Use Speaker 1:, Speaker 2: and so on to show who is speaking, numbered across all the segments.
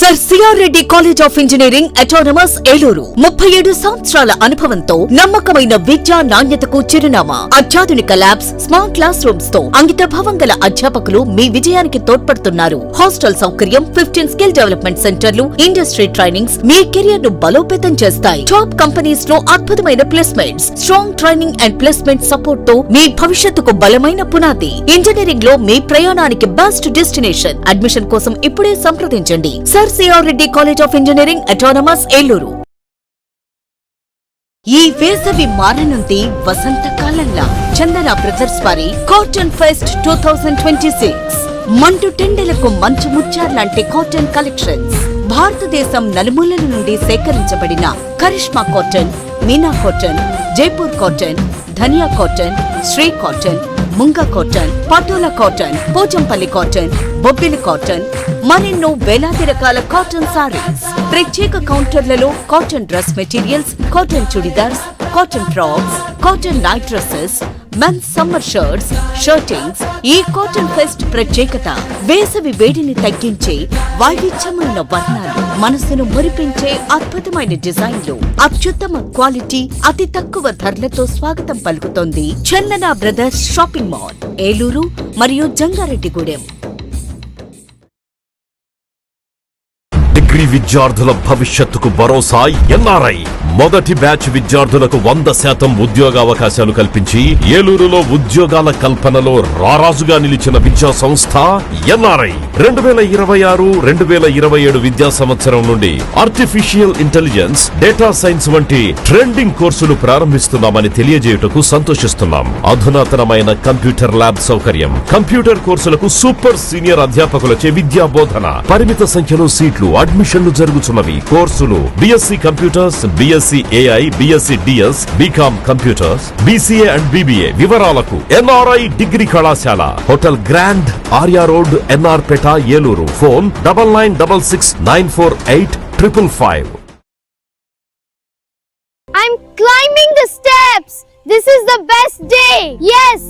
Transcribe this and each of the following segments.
Speaker 1: Sir CR Reddy college of engineering autonomous Eluru 37 సంవత్సరాల అనుభవంతో నమ్మకమైన విద్యా నాణ్యతకు చిరునామా. అత్యాధునిక ల్యాబ్స్, స్మార్ట్ క్లాస్ రూమ్స్ తో అంకితభావం గల అధ్యాపకులు మీ విజయానికి తోడ్పడుతున్నారు. హాస్టల్ సౌకర్యం, 15 స్కిల్ డెవలప్మెంట్ సెంటర్లు, ఇండస్ట్రీ ట్రైనింగ్స్ మీ కెరియర్ ను బలోపేతం చేస్తాయి. టాప్ కంపెనీస్ లో అద్భుతమైన placements, strong training and placement support తో మీ భవిష్యత్తుకు బలమైన పునాది. ఇంజనీరింగ్ లో మీ ప్రయాణానికి బెస్ట్ డెస్టినేషన్. అడ్మిషన్ కోసం ఇప్పుడే సంప్రదించండి. Sir CR Reddy college of engineering autonomous Eluru. ఈ వేసవి మారనుంది వసంతకాలంలా. చందన బ్రదర్స్ వారి కాటన్ ఫెస్ట్ 2026 మంటు టెండలకు మంచు ముత్యాల్లాంటి కాటన్ కలెక్షన్స్. భారతదేశం నలుమూలల నుండి సేకరించబడిన Karishma cotton, Meena cotton, Jaipur cotton, Dhaniya cotton, Shri cotton, Munga cotton, Patola cotton, Pochampally cotton, Bobbili cotton, మరెన్నో వేలాది రకాల కాటన్ సారీస్. ప్రత్యేక కౌంటర్లలో cotton dress materials, cotton chudidars, cotton frocks, cotton night dresses, men's summer shirts, shirtings. ఈ కాటన్ ఫెస్ట్ ప్రత్యేకత వేసవి వేడిని తగ్గించే వైవిధ్యమైన వర్ణాలు, మనసును మురిపించే అద్భుతమైన డిజైన్లు, అత్యుత్తమ క్వాలిటీ, అతి తక్కువ ధరలతో స్వాగతం పలుకుతోంది చందన బ్రదర్స్ షాపింగ్ మాల్, ఏలూరు మరియు జంగారెడ్డిగూడెం.
Speaker 2: డిగ్రీ విద్యార్థుల భవిష్యత్తుకు భరోసా ఎన్ఆర్ఐ. మొదటి బ్యాచ్ విద్యార్థులకు 100% ఉద్యోగావకాశాలు కల్పించి ఏలూరులో ఉద్యోగాల కల్పనలో రారాజుగా నిలిచిన విద్యా సంస్థ ఎన్ఆర్ఐ. 2026-2027 విద్యా సంవత్సరం నుండి ఆర్టిఫిషియల్ ఇంటెలిజెన్స్, డేటా సైన్స్ వంటి ట్రెండింగ్ కోర్సులు ప్రారంభిస్తున్నామని తెలియజేయుటకు సంతోషిస్తున్నాం. అధునాతనమైన కంప్యూటర్ ల్యాబ్ సౌకర్యం, కంప్యూటర్ కోర్సులకు సూపర్ సీనియర్ అధ్యాపకులచే విద్యా బోధన, పరిమిత సంఖ్యలో సీట్లు, అడ్మిషన్లు జరుగుతున్నవి. కోర్సులు BSc computers, BSc AI, BSc DS, BCom computers, BCA and BBA. వివరాలకు ఎన్ఆర్ఐ డిగ్రీ కళాశాల, hotel grand, Arya road, NR Peta, Eluru. Phone 9966948555.
Speaker 3: I'm climbing the steps. This is the best day. Yes,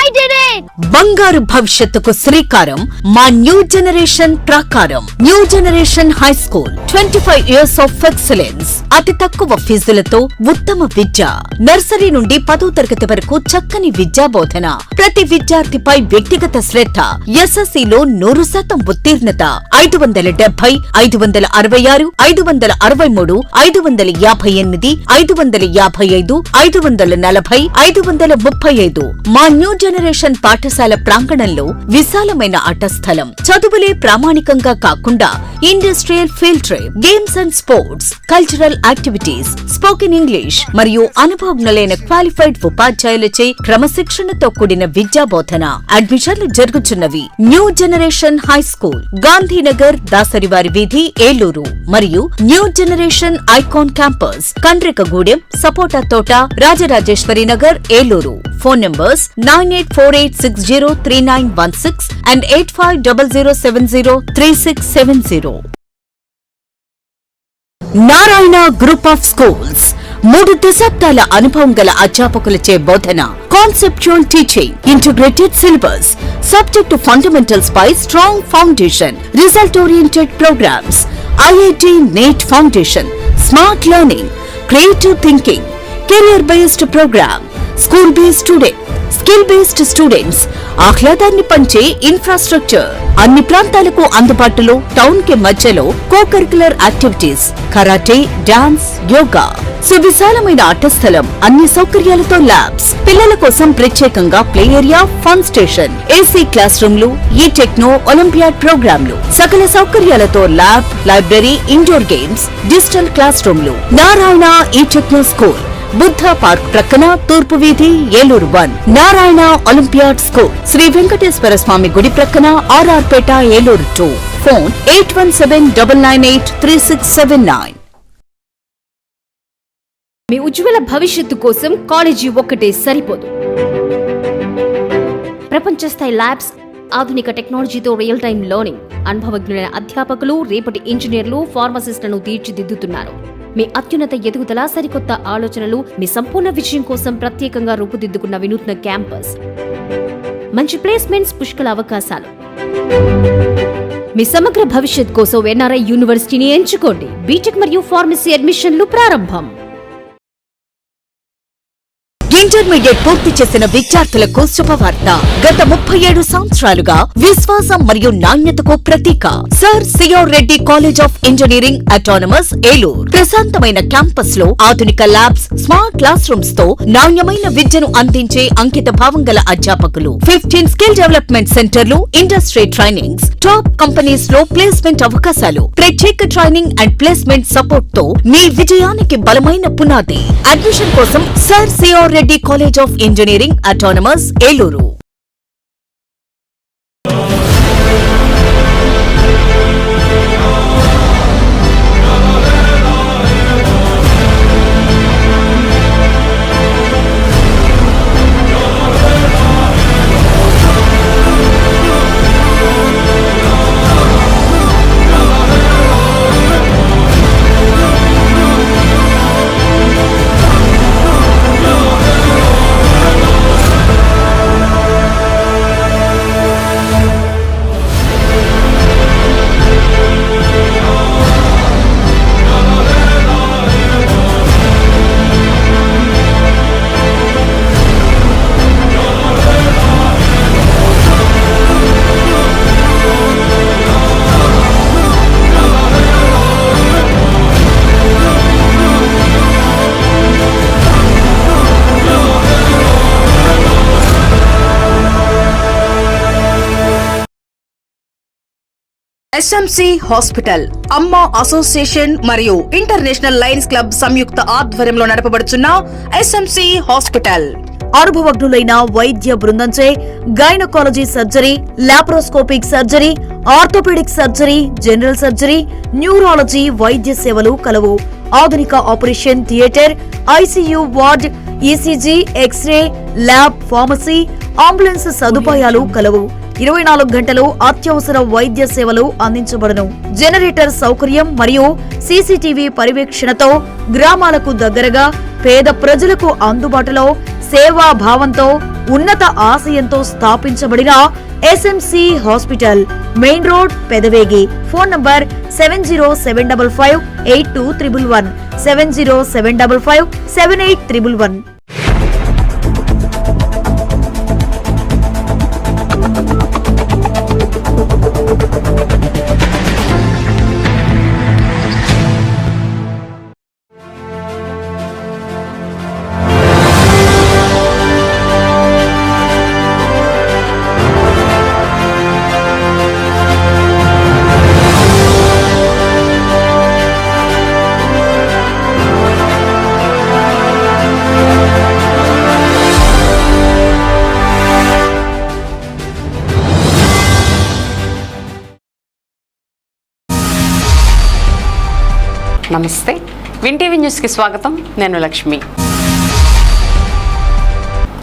Speaker 3: I did it.
Speaker 1: బంగారు భవిష్యత్తుకు శ్రీకారం మా new generation ప్రాకారం. New generation high school, 25 years of excellence. అతి తక్కువ ఫీజులతో ఉత్తమ విద్య. నర్సరీ నుండి 10వ తరగతి వరకు చక్కని విద్యా బోధన. ప్రతి విద్యార్థిపై వ్యక్తిగత శ్రద్ధ. SSCలో 100% ఉత్తీర్ణత. 570, 566, 563, 558, 555, 540, 535. మా న్యూ జనరేషన్ పాఠశాల ప్రాంగణంలో విశాలమైన ఆట స్థలం. చదువులే ప్రామాణికంగా కాకుండా industrial field trip, games and sports, cultural activities, spoken English మరియు అనుభవజ్ఞులైన క్వాలిఫైడ్ ఉపాధ్యాయులచే క్రమశిక్షణతో కూడిన విద్యా బోధన. అడ్మిషన్లు జరుగుతున్నవి. New generation high school, Gandhinagar, దాసరివారి వీధి, ఏలూరు మరియు new generation icon campus, Kandrikagudem, సపోటా తోట, Rajarajeswari Nagar, Eluru. Phone numbers 9848603916 and 8500703670. Narayana group of schools 3 దశాబ్దాల అనుభవం గల అధ్యాపకులచే బోధన. Conceptual teaching, integrated syllabus, subject fundamentals పై strong foundation, result oriented programmes, IIT NEET foundation, smart learning, creative thinking, career based program, school based student, skill based students, ఆహ్లాదాన్ని పంచే infrastructure, అన్ని ప్రాంతాలకు అందుబాటులో, టౌన్ కి మధ్యలో co-curricular activities, karate, dance, yoga, సువిశాలమైన ఆట స్థలం, అన్ని సౌకర్యాలతో ల్యాబ్స్, పిల్లల కోసం ప్రత్యేకంగా play area, fun station, AC class రూమ్లు, ఈ టెక్నో ఒలింపియాడ్ ప్రోగ్రాంలు, సకల సౌకర్యాలతో lab, library, indoor games, digital class రూమ్లు. నారాయణ ఈ టెక్నో స్కూల్, బుద్ధ పార్క్ ప్రక్కన, తూర్పు వీధి, ఏలూరు 1. నారాయణ ఒలింపియాడ్ స్కూల్, శ్రీ వెంకటేశ్వర స్వామి గుడి ప్రక్కన, RR పేట, ఏలూరు 2. ఫోన్ 8179983679.
Speaker 4: మీ ఉజ్వల భవిష్యత్తు కోసం కాలేజీ ఒక్కటే సరిపోదు. ప్రపంచ స్థాయి ల్యాబ్స్, ఆధునిక టెక్నాలజీతో రియల్ టైం లెర్నింగ్, అనుభవజ్ఞులైన అధ్యాపకులు, రేపటి ఇంజనీర్లు, ఫార్మసిస్టులను తీర్చిదిద్దుతున్నారు. మీ అత్యున్నత ఎదుగుదల, సరికొత్త ఆలోచనలు, మీ సంపూర్ణ విజయం కోసం ప్రత్యేకంగా రూపుదిద్దుకున్న వినూత్న క్యాంపస్, మంచి ప్లేస్మెంట్స్, పుష్కల అవకాశాలు. మీ సమగ్ర భవిష్యత్ కోసం ఎన్ఆర్ఐ యూనివర్సిటీని ఎంచుకోండి. బీటెక్ మరియు ఫార్మసీ అడ్మిషన్లు ప్రారంభం.
Speaker 1: ఇంటర్మీడియట్ పూర్తి చేసిన విద్యార్థులకు శుభవార్త. గత 37 సంవత్సరాలుగా విశ్వాసం మరియు నాణ్యతకు ప్రతీక sir CR Reddy college of engineering autonomous Eluru. ప్రశాంతమైన క్యాంపస్ లో ఆధునిక ల్యాబ్స్, స్మార్ట్ క్లాస్ రూమ్స్ తో నాణ్యమైన విద్యను అందించే అంకిత భావం గల అధ్యాపకులు, 15 స్కిల్ డెవలప్మెంట్ సెంటర్లు, ఇండస్ట్రీ ట్రైనింగ్స్, టాప్ కంపెనీస్ లో ప్లేస్మెంట్ అవకాశాలు, ప్రత్యేక ట్రైనింగ్ అండ్ ప్లేస్మెంట్ సపోర్ట్ తో మీ విజయానికి బలమైన పునాది. అడ్మిషన్ కోసం sir CR Reddy college of engineering autonomous Eluru.
Speaker 5: SMC hospital, Amma association మరియు ఇంటర్నేషనల్ లయన్స్ క్లబ్ సంయుక్త ఆధ్వర్యంలో నడపబడుచున్న ఎస్ఎంసి హాస్పిటల్ అనుభవజ్ఞులైన వైద్య బృందంచే gynaecology surgery, laparoscopic surgery, orthopaedic surgery, general surgery, neurology వైద్య సేవలు కలవు. ఆధునిక operation theatre, ICU ward, ECG, x ray, lab, pharmacy, ambulance సదుపాయాలు కలవు. 24 గంటలు అత్యవసర వైద్య సేవలు అందించబడును. జనరేటర్ సౌకర్యం మరియు సీసీటీవీ పర్యవేక్షణతో గ్రామాలకు దగ్గరగా పేద ప్రజలకు అందుబాటులో సేవా భావంతో ఉన్నత ఆశయంతో స్థాపించబడిన SMC hospital, main road, Pedavegi. Phone number 7075582111 70755811.
Speaker 6: నమస్తే, విన్ టీవీ న్యూస్కి స్వాగతం. నేను లక్ష్మి.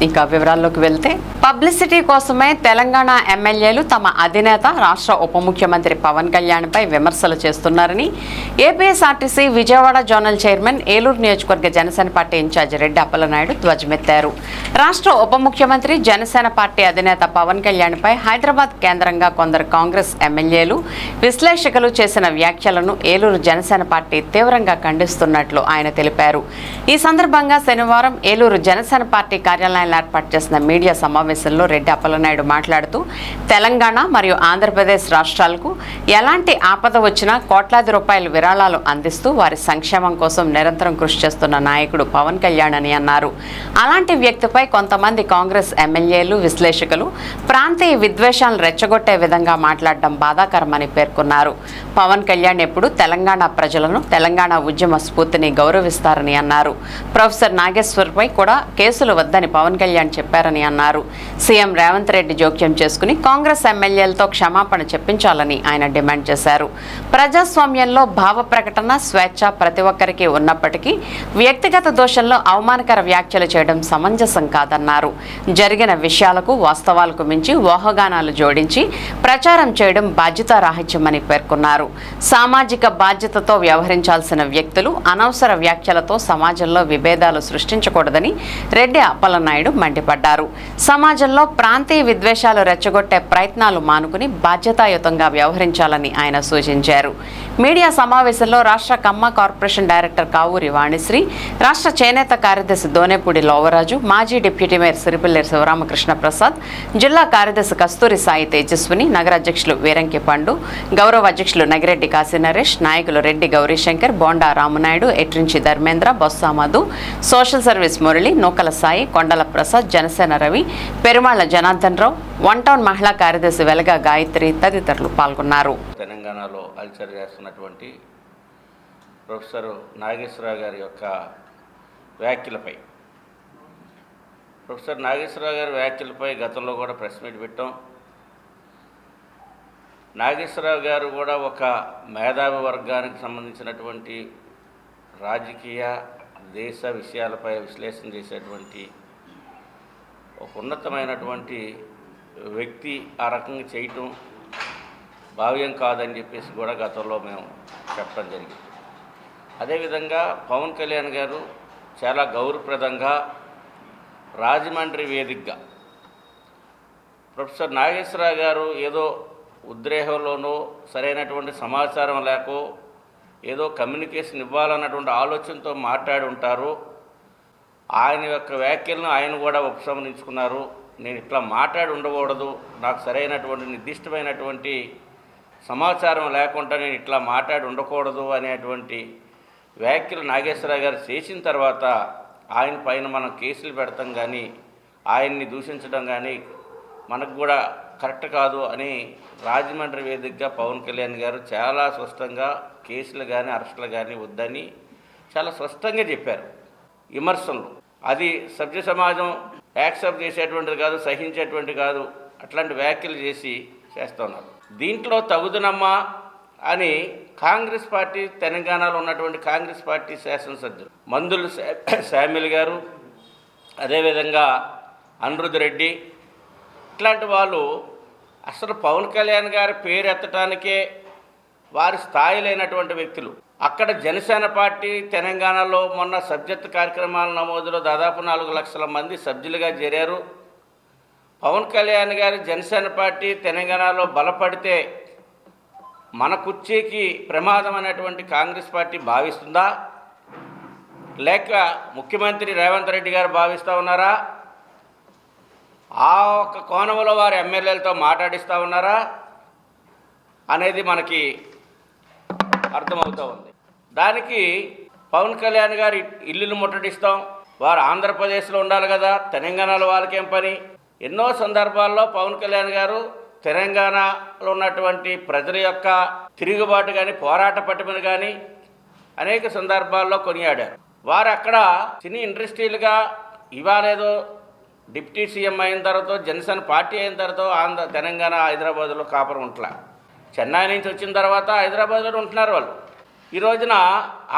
Speaker 6: ఇంకా వివరాల్లోకి వెళ్తే, పబ్లిసిటీ కోసమే తెలంగాణ ఎమ్మెల్యేలు తమ అధినేత రాష్ట్ర ఉప ముఖ్యమంత్రి పవన్ కళ్యాణ్పై విమర్శలు చేస్తున్నారని APSRTC Vijayawada zonal chairman, Eluru నియోజకవర్గ జనసేన పార్టీ ఇన్ఛార్జ్ రెడ్డి అప్పలనాయుడు ధ్వజమెత్తారు. రాష్ట్ర ఉప ముఖ్యమంత్రి, జనసేన పార్టీ అధినేత పవన్ కళ్యాణ్పై హైదరాబాద్ కేంద్రంగా కొందరు కాంగ్రెస్ ఎమ్మెల్యేలు, విశ్లేషకులు చేసిన వ్యాఖ్యలను ఏలూరు జనసేన పార్టీ తీవ్రంగా ఖండిస్తున్నట్లు ఆయన తెలిపారు. ఈ సందర్భంగా శనివారం ఏలూరు జనసేన పార్టీ కార్యాలయం ఏర్పాటు చేసిన మీడియా సమావేశంలో రెడ్డి అప్పలనాయుడు మాట్లాడుతూ, తెలంగాణ మరియు ఆంధ్రప్రదేశ్ రాష్ట్రాలకు ఎలాంటి ఆపద వచ్చినా కోట్లాది రూపాయల విరాళాలు అందిస్తూ వారి సంక్షేమం కోసం నిరంతరం కృషి చేస్తున్న నాయకుడు పవన్ కళ్యాణ్ అని అన్నారు. అలాంటి వ్యక్తిపై కొంతమంది కాంగ్రెస్ ఎమ్మెల్యేలు, విశ్లేషకులు ప్రాంతీయ విద్వేషాలను రెచ్చగొట్టే విధంగా మాట్లాడడం బాధాకరమని పేర్కొన్నారు. పవన్ కళ్యాణ్ ఎప్పుడు తెలంగాణ ప్రజలను, తెలంగాణ ఉద్యమ స్ఫూర్తిని గౌరవిస్తారని అన్నారు. ప్రొఫెసర్ నాగేశ్వర్పై కూడా కేసులు వద్దని పవన్ కళ్యాణ్ చెప్పారని అన్నారు. సీఎం రేవంత్ రెడ్డి జోక్యం చేసుకుని కాంగ్రెస్ ఎమ్మెల్యేలతో క్షమాపణ చెప్పించాలని ఆయన డిమాండ్ చేశారు. ప్రజాస్వామ్యంలో భావ ప్రకటన స్వేచ్ఛ ప్రతి ఒక్కరికి ఉన్నప్పటికీ వ్యక్తిగత దోషంలో అవమానకర వ్యాఖ్యలు చేయడం సమంజసం కాదన్నారు. జరిగిన విషయాలకు, వాస్తవాలకు మించి ఊహాగానాలు జోడించి ప్రచారం చేయడం బాధ్యతారాహిత్యమని పేర్కొన్నారు. సామాజిక బాధ్యతతో వ్యవహరించాల్సిన వ్యక్తులు అనవసర వ్యాఖ్యలతో సమాజంలో విభేదాలు సృష్టించకూడదని రెడ్డి అప్పలనాయుడు నాయుడు మండిపడ్డారు. సమాజంలో ప్రాంతీయ విద్వేషాలు రెచ్చగొట్టే ప్రయత్నాలు మానుకుని బాధ్యతాయుతంగా వ్యవహరించాలని ఆయన సూచించారు. మీడియా సమావేశంలో రాష్ట్ర కమ్మ కార్పొరేషన్ డైరెక్టర్ కావూరి వాణిశ్రీ, రాష్ట్ర చేనేత కార్యదర్శి దోనేపూడి లోవరాజు, మాజీ డిప్యూటీ మేయర్ సిరిపిల్లేరు శివరామకృష్ణ ప్రసాద్, జిల్లా కార్యదర్శి కస్తూరి సాయి తేజస్విని, నగర అధ్యక్షులు వీరంకి పండు, గౌరవ అధ్యక్షులు నగిరెడ్డి కాశీ నరేష్, నాయకులు రెడ్డి గౌరీశంకర్, బోండా రామనాయుడు, ఎట్రించి ధర్మేంద్ర, బొత్స మధు, సోషల్ సర్వీస్ మురళి, నూకల సాయి, కొండల ప్రసాద్, జనసేన రవి, పెరుమాళ్ల జనార్దన్ రావు, వన్ టౌన్ మహిళా కార్యదర్శి వెలగా గాయత్రి తదితరులు పాల్గొన్నారు.
Speaker 7: తెలంగాణలో అల్చర్ చేస్తున్నటువంటి ప్రొఫెసర్ నాగేశ్వరరావు గారి యొక్క వ్యాఖ్యలపై గతంలో కూడా ప్రెస్ మీట్ పెట్టాం. నాగేశ్వరరావు గారు కూడా ఒక మేధావి వర్గానికి సంబంధించినటువంటి రాజకీయ దేశ విషయాలపై విశ్లేషణ చేసేటువంటి ఒక ఉన్నతమైనటువంటి వ్యక్తి ఆ రకంగా చేయటం భావ్యం కాదని చెప్పేసి కూడా గతంలో మేము చెప్పడం జరిగింది. అదేవిధంగా పవన్ కళ్యాణ్ గారు చాలా గౌరవప్రదంగా రాజమండ్రి వేదికగా ప్రొఫెసర్ నాగేశ్వరరావు గారు ఏదో ఉద్రేహంలోనో సరైనటువంటి సమాచారం లేకో ఏదో కమ్యూనికేషన్ ఇవ్వాలన్నటువంటి ఆలోచనతో మాట్లాడి ఉంటారు. ఆయన యొక్క వ్యాఖ్యలను ఆయన కూడా ఉపసంహరించుకున్నారు. నేను ఇట్లా మాట్లాడి ఉండకూడదు, నాకు సరైనటువంటి నిర్దిష్టమైనటువంటి సమాచారం లేకుండా నేను ఇట్లా మాట్లాడి ఉండకూడదు అనేటువంటి వ్యాఖ్యలు నాగేశ్వరరావు గారు చేసిన తర్వాత ఆయన పైన మనం కేసులు పెడతాం కానీ ఆయన్ని దూషించడం కానీ మనకు కూడా కరెక్ట్ కాదు అని రాజమండ్రి వేదికగా పవన్ కళ్యాణ్ గారు చాలా స్పష్టంగా కేసులు కానీ అరెస్టులు కానీ వద్దని చాలా స్పష్టంగా చెప్పారు. విమర్శలు అది సభ్య సమాజం యాక్సెప్ట్ చేసేటువంటిది కాదు, సహించేటువంటి కాదు, అట్లాంటి వ్యాఖ్యలు చేస్తున్నారు. దీంట్లో తగుదనమ్మా అని కాంగ్రెస్ పార్టీ, తెలంగాణలో ఉన్నటువంటి కాంగ్రెస్ పార్టీ శాసనసభ్యులు మందులు శామ్యుల్ గారు, అదేవిధంగా అనిరుద్ రెడ్డి, ఇట్లాంటి వాళ్ళు అసలు పవన్ కళ్యాణ్ గారి పేరు ఎత్తడానికే వారి స్థాయి లేనటువంటి వ్యక్తులు. అక్కడ జనసేన పార్టీ తెలంగాణలో మొన్న సభ్యత్వ కార్యక్రమాల నమోదులో దాదాపు 4 లక్షల మంది సభ్యులుగా చేరారు. పవన్ కళ్యాణ్ గారి జనసేన పార్టీ తెలంగాణలో బలపడితే మన కుర్చీకి ప్రమాదం అనేటువంటి కాంగ్రెస్ పార్టీ భావిస్తుందా, లేక ముఖ్యమంత్రి రేవంత్ రెడ్డి గారు భావిస్తూ ఉన్నారా? ఆ ఒక్క కోణంలో వారి ఎమ్మెల్యేలతో మాట్లాడిస్తూ ఉన్నారా అనేది మనకి అర్థమవుతూ ఉంది. దానికి పవన్ కళ్యాణ్ గారు ఇల్లులు ముట్టడిస్తాం, వారు ఆంధ్రప్రదేశ్లో ఉండాలి కదా, తెలంగాణలో వాళ్ళకేం పని? ఎన్నో సందర్భాల్లో పవన్ కళ్యాణ్ గారు తెలంగాణలో ఉన్నటువంటి ప్రజల యొక్క తిరుగుబాటు కానీ పోరాట పట్టుమని కానీ అనేక సందర్భాల్లో కొనియాడారు. వారు అక్కడ సినీ ఇండస్ట్రీలుగా ఇవాళేదో డిప్యూటీ సీఎం అయిన తర్వాత, జనసేన పార్టీ అయిన తర్వాత తెలంగాణ హైదరాబాద్లో కాపురం ఉంటలా, చెన్నై నుంచి వచ్చిన తర్వాత హైదరాబాద్లో ఉంటున్నారు వాళ్ళు. ఈ రోజున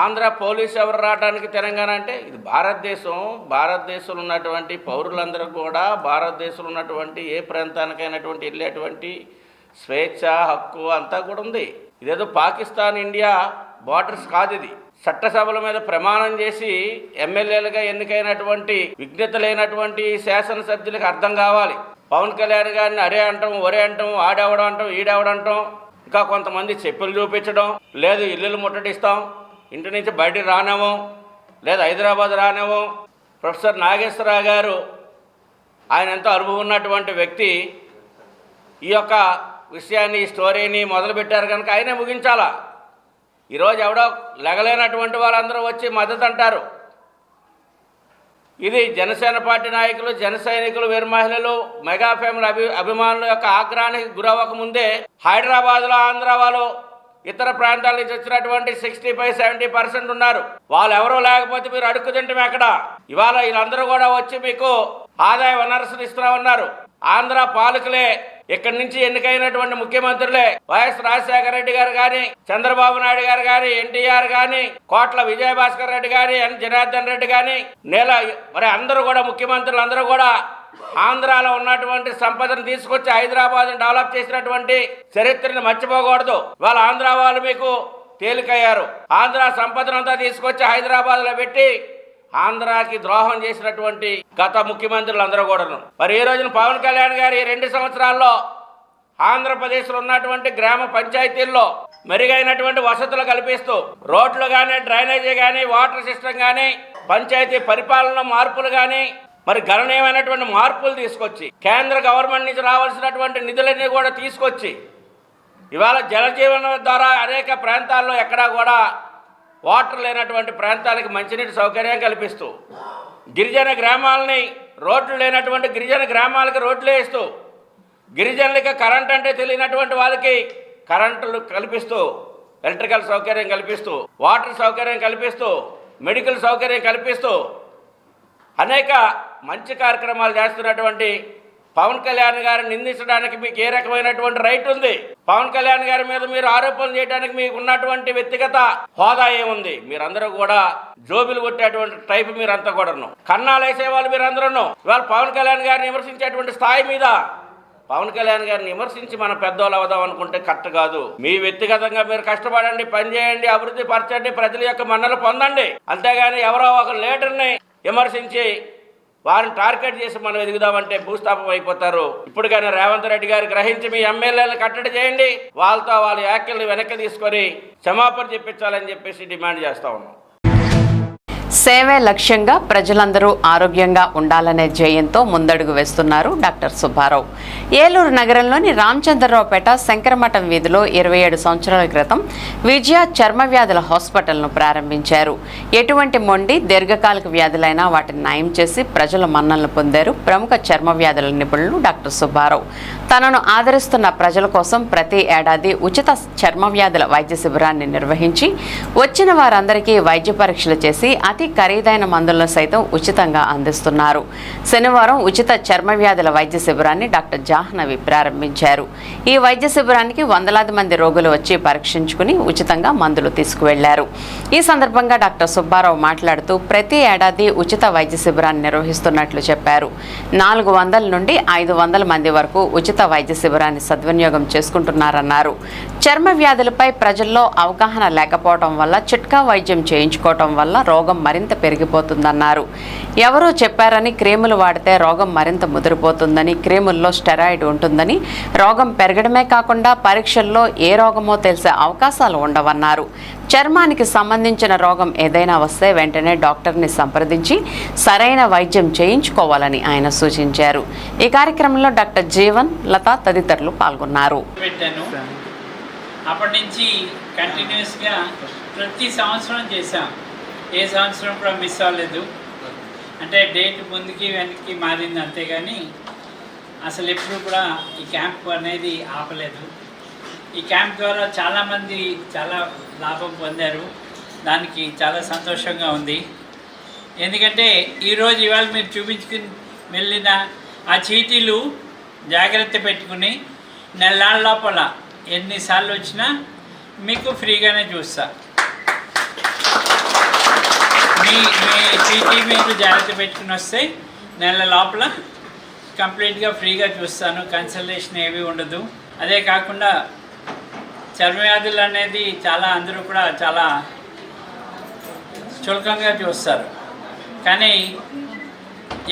Speaker 7: ఆంధ్ర పోలీసు ఎవరు రావడానికి తెలంగాణ అంటే ఇది భారతదేశంలో ఉన్నటువంటి పౌరులందరూ కూడా భారతదేశంలో ఉన్నటువంటి ఏ ప్రాంతానికైనటువంటి వెళ్ళేటువంటి స్వేచ్ఛ హక్కు అంతా కూడా ఉంది. ఇదేదో పాకిస్తాన్ ఇండియా బార్డర్స్ కాదు. ఇది చట్టసభల మీద ప్రమాణం చేసి ఎమ్మెల్యేలుగా ఎన్నికైనటువంటి విజ్ఞత లేనటువంటి శాసనసభ్యులకు అర్థం కావాలి. పవన్ కళ్యాణ్ గారిని అరే అంటాం, ఒరే అంటాం, ఆడెవడం అంటాం, ఈడెవడంటాం, ఇంకా కొంతమంది చెప్పులు చూపించడం, లేదు ఇల్లులు ముట్టడిస్తాం, ఇంటి నుంచి బయటికి రానేమో, లేదు హైదరాబాద్ రానేమో. ప్రొఫెసర్ నాగేశ్వరరావు గారు ఆయన ఎంతో అనుభవం ఉన్నటువంటి వ్యక్తి. ఈ యొక్క విషయాన్ని, ఈ స్టోరీని మొదలుపెట్టారు కనుక ఆయనే ముగించాలా. ఈరోజు ఎవడో లెగలేనటువంటి వాళ్ళందరూ వచ్చి మద్దతు అంటారు. ఇది జనసేన పార్టీ నాయకులు, జన సైనికులు, వీర మహిళలు, మెగా ఫ్యామిలీ అభిమానుల యొక్క ఆగ్రహానికి గురవ్వక ముందే హైదరాబాద్లో ఆంధ్ర వాళ్ళు, ఇతర ప్రాంతాల నుంచి వచ్చినటువంటి 65-70% ఉన్నారు. వాళ్ళు ఎవరూ లేకపోతే మీరు అడుక్కు తింటాం ఎక్కడ? ఇవాళ వీళ్ళందరూ కూడా వచ్చి మీకు ఆదాయ వనరులు ఇస్తున్నామన్నారు. ఆంధ్ర పాలకులే, ఇక్కడి నుంచి ఎన్నికైనటువంటి ముఖ్యమంత్రులే, వైఎస్ రాజశేఖర రెడ్డి గారు కానీ, చంద్రబాబు నాయుడు గారు కానీ, ఎన్టీఆర్ కానీ, కోట్ల విజయభాస్కర్ రెడ్డి కానీ, ఎన్ జనార్దన్ రెడ్డి కానీ, మరి అందరూ కూడా ముఖ్యమంత్రులు అందరూ కూడా ఆంధ్రాలో ఉన్నటువంటి సంపదను తీసుకొచ్చి హైదరాబాద్ని డెవలప్ చేసినటువంటి చరిత్రని మర్చిపోకూడదు. వాళ్ళ ఆంధ్ర వాళ్ళు మీకు తేలికయ్యారు. ఆంధ్ర సంపదనంతా తీసుకొచ్చి హైదరాబాద్లో పెట్టి ఆంధ్రాకి ద్రోహం చేసినటువంటి గత ముఖ్యమంత్రులు అందరూ కూడాను. మరి ఈ రోజున పవన్ కళ్యాణ్ గారు ఈ 2 సంవత్సరాల్లో ఆంధ్రప్రదేశ్లో ఉన్నటువంటి గ్రామ పంచాయతీల్లో మెరుగైనటువంటి వసతులు కల్పిస్తూ రోడ్లు కానీ, డ్రైనేజీ కానీ, వాటర్ సిస్టమ్ కానీ, పంచాయతీ పరిపాలన మార్పులు కానీ మరి గణనీయమైనటువంటి మార్పులు తీసుకొచ్చి కేంద్ర గవర్నమెంట్ నుంచి రావాల్సినటువంటి నిధులన్నీ కూడా తీసుకొచ్చి ఇవాళ జలజీవన ద్వారా అనేక ప్రాంతాల్లో ఎక్కడా కూడా వాటర్ లేనటువంటి ప్రాంతాలకు మంచినీటి సౌకర్యం కల్పిస్తూ గిరిజన గ్రామాలని రోడ్లు లేనటువంటి గిరిజన గ్రామాలకు రోడ్లు వేస్తూ గిరిజనులకి కరెంట్ అంటే తెలియనటువంటి వాళ్ళకి కరెంటులు కల్పిస్తూ ఎలక్ట్రికల్ సౌకర్యం కల్పిస్తూ వాటర్ సౌకర్యం కల్పిస్తూ మెడికల్ సౌకర్యం కల్పిస్తూ అనేక మంచి కార్యక్రమాలు చేస్తున్నటువంటి పవన్ కళ్యాణ్ గారిని నిందించడానికి మీకు ఏ రకమైనటువంటి రైట్ ఉంది? పవన్ కళ్యాణ్ గారి మీద మీరు ఆరోపణలు చేయడానికి మీకు ఉన్నటువంటి వ్యక్తిగత హోదా ఏముంది? మీరందరూ కూడా జోబులు కొట్టేటువంటి టైప్ మీరంతా కూడాను, కన్నాలు వేసేవాళ్ళు మీరందరూ. ఇవాళ పవన్ కళ్యాణ్ గారిని విమర్శించేటువంటి స్థాయి మీద పవన్ కళ్యాణ్ గారిని విమర్శించి మన పెద్దోళ్ళు అవుదాం అనుకుంటే కరెక్ట్ కాదు. మీ వ్యక్తిగతంగా మీరు కష్టపడండి, పనిచేయండి, అభివృద్ధి పరచండి, ప్రజల యొక్క మన్నలు పొందండి. అంతేగాని ఎవరో ఒక లీడర్ని విమర్శించి వారిని టార్గెట్ చేసి మనం ఎదుగుదామంటే భూస్థాపం అయిపోతారు. ఇప్పటికైనా రేవంత్ రెడ్డి గారు గ్రహించి మీ ఎమ్మెల్యేలను కట్టడి చేయండి, వాళ్ళతో వాళ్ళ వ్యాఖ్యలను వెనక్కి తీసుకొని క్షమాపణ చెప్పించాలని చెప్పేసి డిమాండ్ చేస్తా ఉన్నాం.
Speaker 6: సేవే లక్ష్యంగా ప్రజలందరూ ఆరోగ్యంగా ఉండాలనే ధ్యేయంతో ముందడుగు వేస్తున్నారు డాక్టర్ సుబ్బారావు. ఏలూరు నగరంలోని రామచంద్రరావుపేట శంకరమఠం వీధిలో 27 సంవత్సరాల క్రితం విజయ చర్మ వ్యాధుల హాస్పిటల్ను ప్రారంభించారు. ఎటువంటి మొండి దీర్ఘకాలిక వ్యాధులైనా వాటిని నయం చేసి ప్రజల మన్ననలు పొందారు ప్రముఖ చర్మ వ్యాధుల నిపుణులు డాక్టర్ సుబ్బారావు. తనను ఆదరిస్తున్న ప్రజల కోసం ప్రతి ఏడాది ఉచిత చర్మ వ్యాధుల వైద్య శిబిరాన్ని నిర్వహించి వచ్చిన వారందరికీ వైద్య పరీక్షలు చేసి అతి ఖరీదైన మందులను సైతం ఉచితంగా అందిస్తున్నారు. శనివారం ఉచిత చర్మ వ్యాధుల వైద్య శిబిరాన్ని డాక్టర్ జాహ్నవి ప్రారంభించారు. ఈ వైద్య శిబిరానికి వందలాది మంది రోగులు వచ్చి పరీక్షించుకుని ఉచితంగా మందులు తీసుకువెళ్లారు. ఈ సందర్భంగా డాక్టర్ సుబ్బారావు మాట్లాడుతూ ప్రతి ఏడాది ఉచిత వైద్య శిబిరాన్ని నిర్వహిస్తున్నట్లు చెప్పారు. 400 నుండి 500 మంది వరకు ఉచిత వైద్య శిబిరాన్ని సద్వినియోగం చేసుకుంటున్నారన్నారు. చర్మ వ్యాధులపై ప్రజల్లో అవగాహన లేకపోవడం వల్ల చిట్కా వైద్యం చేయించుకోవటం వల్ల రోగం మరింత పెరిగిపోతుందన్నారు. ఎవరో చెప్పారని క్రీములు వాడితే రోగం మరింత ముదిరిపోతుందని, క్రీముల్లో స్టెరాయిడ్ ఉంటుందని, రోగం పెరగడమే కాకుండా పరీక్షల్లో ఏ రోగమో తెలిసే అవకాశాలు ఉండవన్నారు. చర్మానికి సంబంధించిన రోగం ఏదైనా వస్తే వెంటనే డాక్టర్ని సంప్రదించి సరైన వైద్యం చేయించుకోవాలని ఆయన సూచించారు. ఈ కార్యక్రమంలో డాక్టర్ జీవన్, లత తదితరులు పాల్గొన్నారు.
Speaker 8: అప్పటి నుంచి కంటిన్యూస్గా ప్రతి సంవత్సరం చేశాం. ఏ సంవత్సరం కూడా మిస్ అవ్వలేదు. అంటే డేట్ ముందుకి వెనక్కి మారింది అంతేగాని అసలు ఎప్పుడు కూడా ఈ క్యాంప్ అనేది ఆపలేదు. ఈ క్యాంప్ ద్వారా చాలామంది చాలా లాభం పొందారు. దానికి చాలా సంతోషంగా ఉంది. ఎందుకంటే ఇవాళ మీరు చూపించుకుని వెళ్ళిన ఆ చీటీలు జాగ్రత్త పెట్టుకుని నెలల లోపల ఎన్నిసార్లు వచ్చినా మీకు ఫ్రీగానే చూస్తా. మీ చీటీ మీరు జాగ్రత్త పెట్టుకుని వస్తే నెల లోపల కంప్లీట్గా ఫ్రీగా చూస్తాను. కన్సల్టేషన్ ఏవి ఉండదు. అదే కాకుండా చర్మవ్యాధులు అనేది అందరూ కూడా చాలా చులకంగా చూస్తారు. కానీ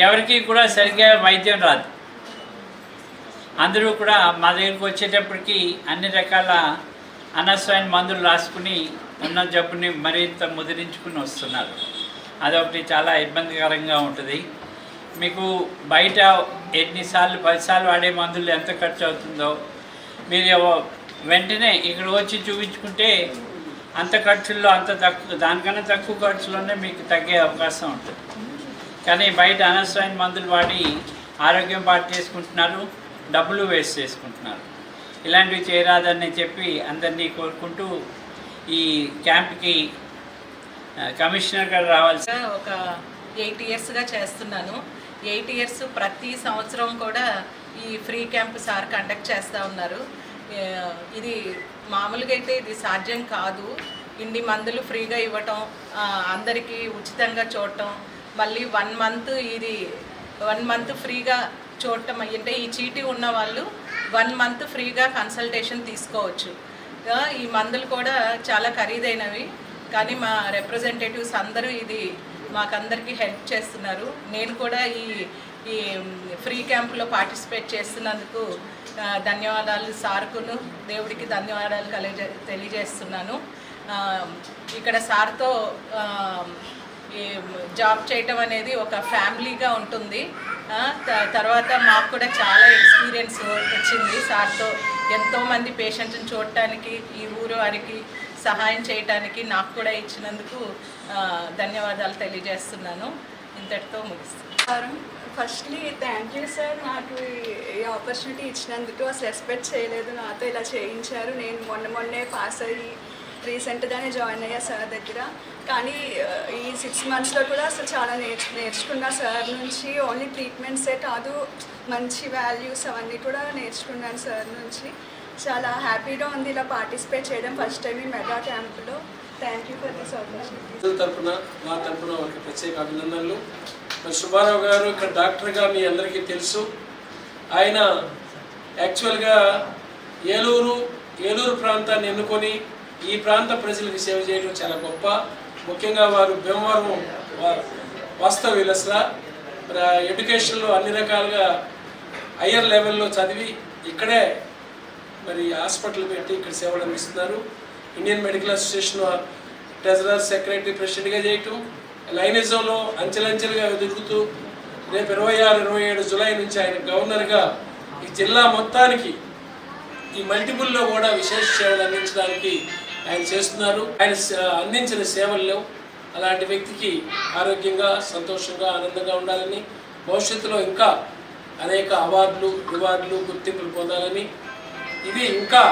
Speaker 8: ఎవరికి కూడా సరిగ్గా వైద్యం రాదు. అందరూ కూడా మా దగ్గరికి వచ్చేటప్పటికి అన్ని రకాల అనవసరమైన మందులు రాసుకుని ఉన్న జబ్బుని మరింత ముదిరించుకుని వస్తున్నారు. అదొకటి చాలా ఇబ్బందికరంగా ఉంటుంది. మీకు బయట ఎన్నిసార్లు 10 సార్లు వాడే మందులు ఎంత ఖర్చు అవుతుందో మీరు వెంటనే ఇక్కడ వచ్చి చూపించుకుంటే అంత ఖర్చుల్లో దానికన్నా తక్కువ ఖర్చులోనే మీకు తగ్గే అవకాశం ఉంటుంది. కానీ బయట అనవసరమైన మందులు వాడి ఆరోగ్యం పాటు చేసుకుంటున్నారు, డబ్బులు వేస్ట్ చేసుకుంటున్నారు. ఇలాంటివి చేయరాదని చెప్పి అందరినీ కోరుకుంటూ ఈ క్యాంప్కి కమిషనర్ గారు రావాల్సి
Speaker 9: ఒక 8 ఇయర్స్గా చేస్తున్నాను. 8 ఇయర్స్ ప్రతి సంవత్సరం కూడా ఈ ఫ్రీ క్యాంప్ సార్ కండక్ట్ చేస్తూ ఉన్నారు. ఇది మామూలుగా అయితే ఇది సాధ్యం కాదు. ఇన్ని మందులు ఫ్రీగా ఇవ్వటం, అందరికీ ఉచితంగా చూడటం, మళ్ళీ 1 మంత్ ఫ్రీగా చూడటం. అంటే ఈ చీటీ ఉన్న వాళ్ళు 1 మంత్ ఫ్రీగా కన్సల్టేషన్ తీసుకోవచ్చు. ఈ మందులు కూడా చాలా ఖరీదైనవి. కానీ మా రిప్రజెంటేటివ్స్ అందరూ ఇది మాకందరికీ హెల్ప్ చేస్తున్నారు. నేను కూడా ఈ ఫ్రీ క్యాంప్లో పార్టిసిపేట్ చేస్తున్నందుకు ధన్యవాదాలు సార్కును, దేవుడికి ధన్యవాదాలు తెలియజేస్తున్నాను. ఇక్కడ సార్తో జాబ్ చేయటం అనేది ఒక ఫ్యామిలీగా ఉంటుంది. తర్వాత మాకు కూడా చాలా ఎక్స్పీరియన్స్ వచ్చింది. సార్తో ఎంతోమంది పేషెంట్ని చూడటానికి, ఈ ఊరు వారికి సహాయం చేయటానికి నాకు కూడా ఇచ్చినందుకు ధన్యవాదాలు తెలియజేస్తున్నాను. ఇంతటితో ముగిస్తున్నాను.
Speaker 10: ఫస్ట్లీ థ్యాంక్ యూ సార్, నాకు ఈ ఆపర్చునిటీ ఇచ్చినందుకు. అసలు ఎక్స్పెక్ట్ చేయలేదు నాతో ఇలా చేయించారు. నేను మొన్నే పాస్ అయ్యి రీసెంట్గానే జాయిన్ అయ్యా సార్ దగ్గర. కానీ ఈ 6 monthsలో కూడా అసలు చాలా నేర్చుకున్నా సార్ నుంచి. ఓన్లీ ట్రీట్మెంట్సే కాదు, మంచి వాల్యూస్ అవన్నీ కూడా నేర్చుకున్నాను సార్ నుంచి. చాలా హ్యాపీగా ఉంది ఇలా పార్టిసిపేట్ చేయడం ఫస్ట్ టైం ఈ మెగా క్యాంప్లో. Thank you for this opportunity.
Speaker 11: తరఫున మా తరఫున ఒక ప్రత్యేక అభినందనలు. మరి సుబ్బారావు గారు ఇక్కడ డాక్టర్గా మీ అందరికీ తెలుసు. ఆయన యాక్చువల్గా ఏలూరు ప్రాంతాన్ని ఎన్నుకొని ఈ ప్రాంత ప్రజలకు సేవ చేయడం చాలా గొప్ప. ముఖ్యంగా వారు భీమవరం వాస్తవ్యులు. అసలు మరి ఎడ్యుకేషన్లో అన్ని రకాలుగా హయ్యర్ లెవెల్లో చదివి ఇక్కడే మరి హాస్పిటల్ పెట్టి ఇక్కడ సేవలు అందిస్తున్నారు. Indian medical association treasurer, secretary, ప్రెసిడెంట్గా చేయటం, లైనిజంలో అంచెలంచెలుగా ఎదుగుతూ రేపు 26-27 జూలై నుంచి ఆయన గవర్నర్గా ఈ జిల్లా మొత్తానికి ఈ మల్టిపుల్లో కూడా విశేష సేవలు అందించడానికి ఆయన చేస్తున్నారు. ఆయన అందించిన సేవల్లో అలాంటి వ్యక్తికి ఆరోగ్యంగా, సంతోషంగా, ఆనందంగా ఉండాలని, భవిష్యత్తులో ఇంకా అనేక అవార్డులు, రివార్డులు, గుర్తింపులు పొందాలని, ఇది ఇంకా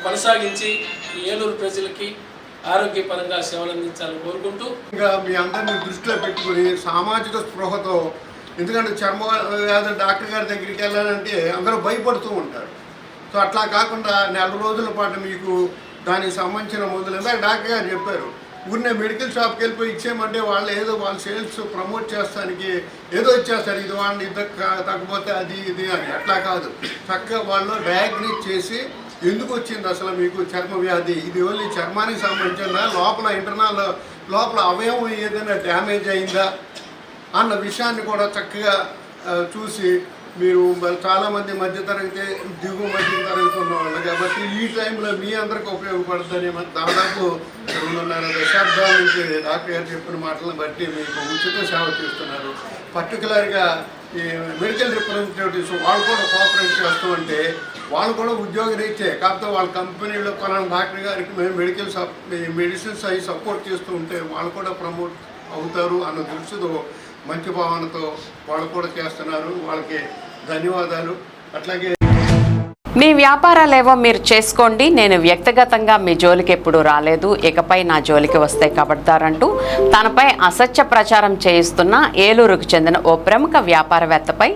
Speaker 11: కొనసాగించి ఈ ఏలూరు ప్రజలకి ఆరోగ్యపరంగా సేవలు అందించాలని కోరుకుంటూ,
Speaker 12: ఇంకా మీ అందరినీ దృష్టిలో పెట్టుకుని సామాజిక స్పృహతో, ఎందుకంటే చర్మ వ్యాధి డాక్టర్ గారి దగ్గరికి వెళ్ళాలంటే అందరూ భయపడుతూ ఉంటారు. సో అట్లా కాకుండా 4 రోజుల పాటు మీకు దానికి సంబంధించిన మందులు, ఇందాక డాక్టర్ గారు చెప్పారు, ఊరినే మెడికల్ షాప్కి వెళ్ళిపోయి ఇచ్చేయమంటే వాళ్ళ సేల్స్ ప్రమోట్ చేస్తానికి ఏదో ఇచ్చేస్తారు, ఇది వాళ్ళని తగ్గపోతే అది ఇది అని. అట్లా కాదు, చక్కగా వాళ్ళు డయాగ్నోస్ చేసి ఎందుకు వచ్చింది అసలు మీకు చర్మ వ్యాధి, ఇది ఓన్లీ చర్మానికి సంబంధించిన లోపల అవయవం ఏదైనా డ్యామేజ్ అయిందా అన్న విషయాన్ని కూడా చక్కగా చూసి, మీరు చాలామంది మధ్యతరగతి, దిగువ మధ్య తరగతి ఉన్న వాళ్ళు కాబట్టి ఈ టైంలో మీ అందరికీ ఉపయోగపడుతుందని దాదాపు 2.5 దశాబ్దాల నుంచి డాక్టర్ గారు చెప్పిన మాటలను బట్టి మీకు ఉచిత సేవ చేస్తున్నారు. పర్టికులర్గా ఈ మెడికల్ రిప్రజెంటేటివ్స్ వాళ్ళు కూడా కోఆపరేట్ చేస్తూ ఉంటే వాళ్ళు కూడా ఉద్యోగ రీత్యా, కాకపోతే వాళ్ళ కంపెనీలో కొనాలి డాక్టర్ గారికి మేము మెడిసిన్స్ అవి సపోర్ట్ చేస్తూ ఉంటే వాళ్ళు కూడా ప్రమోట్ అవుతారు అన్న దృష్టితో, మంచి భావనతో వాళ్ళు కూడా చేస్తున్నారు. వాళ్ళకి ధన్యవాదాలు. అట్లాగే
Speaker 6: మీ వ్యాపారాలేవో మీరు చేసుకోండి, నేను వ్యక్తిగతంగా మీ జోలికి ఎప్పుడు రాలేదు, ఇకపై నా జోలికి వస్తే కబడతారంటూ తనపై అసత్య ప్రచారం చేయిస్తున్న ఏలూరుకు చెందిన ఓ ప్రముఖ వ్యాపారవేత్తపై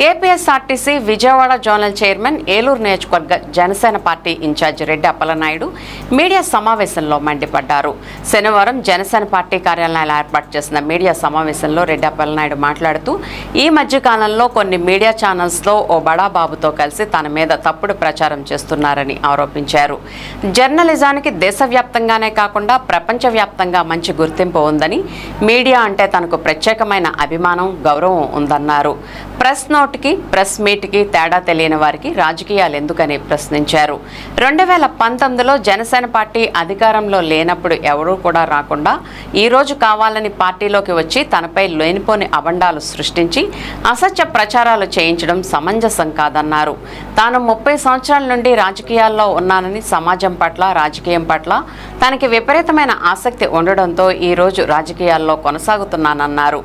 Speaker 6: APSRTC Vijayawada zonal chairman, Eluru నియోజకవర్గ Janasena party incharge Reddy Appalanaidu media సమావేశంలో మండిపడ్డారు. శనివారం జనసేన పార్టీ కార్యాలయాలు ఏర్పాటు చేసిన మీడియా సమావేశంలో రెడ్డి అప్పలనాయుడు మాట్లాడుతూ, ఈ మధ్యకాలంలో కొన్ని మీడియా ఛానల్స్లో ఓ బడాబాబుతో కలిసి తన మీద తప్పుడు ప్రచారం చేస్తున్నారని ఆరోపించారు. జర్నలిజానికి దేశవ్యాప్తంగానే కాకుండా ప్రపంచవ్యాప్తంగా మంచి గుర్తింపు ఉందని, మీడియా అంటే తనకు ప్రత్యేకమైన అభిమానం, గౌరవం ఉందన్నారు. ప్రెస్ నోట్కి, ప్రెస్ మీట్కి తేడా తెలియని వారికి రాజకీయాలు ఎందుకని ప్రశ్నించారు. 2019లో జనసేన పార్టీ అధికారంలో లేనప్పుడు ఎవరూ కూడా రాకుండా ఈరోజు కావాలని పార్టీలోకి వచ్చి తనపై లేనిపోని అబండాలు సృష్టించి అసత్య ప్రచారాలు చేయించడం సమంజసం కాదన్నారు. తాను 30 సంవత్సరాల నుండి రాజకీయాల్లో ఉన్నానని, సమాజం పట్ల, రాజకీయం పట్ల తనకి విపరీతమైన ఆసక్తి ఉండడంతో ఈరోజు రాజకీయాల్లో కొనసాగుతున్నానన్నారు.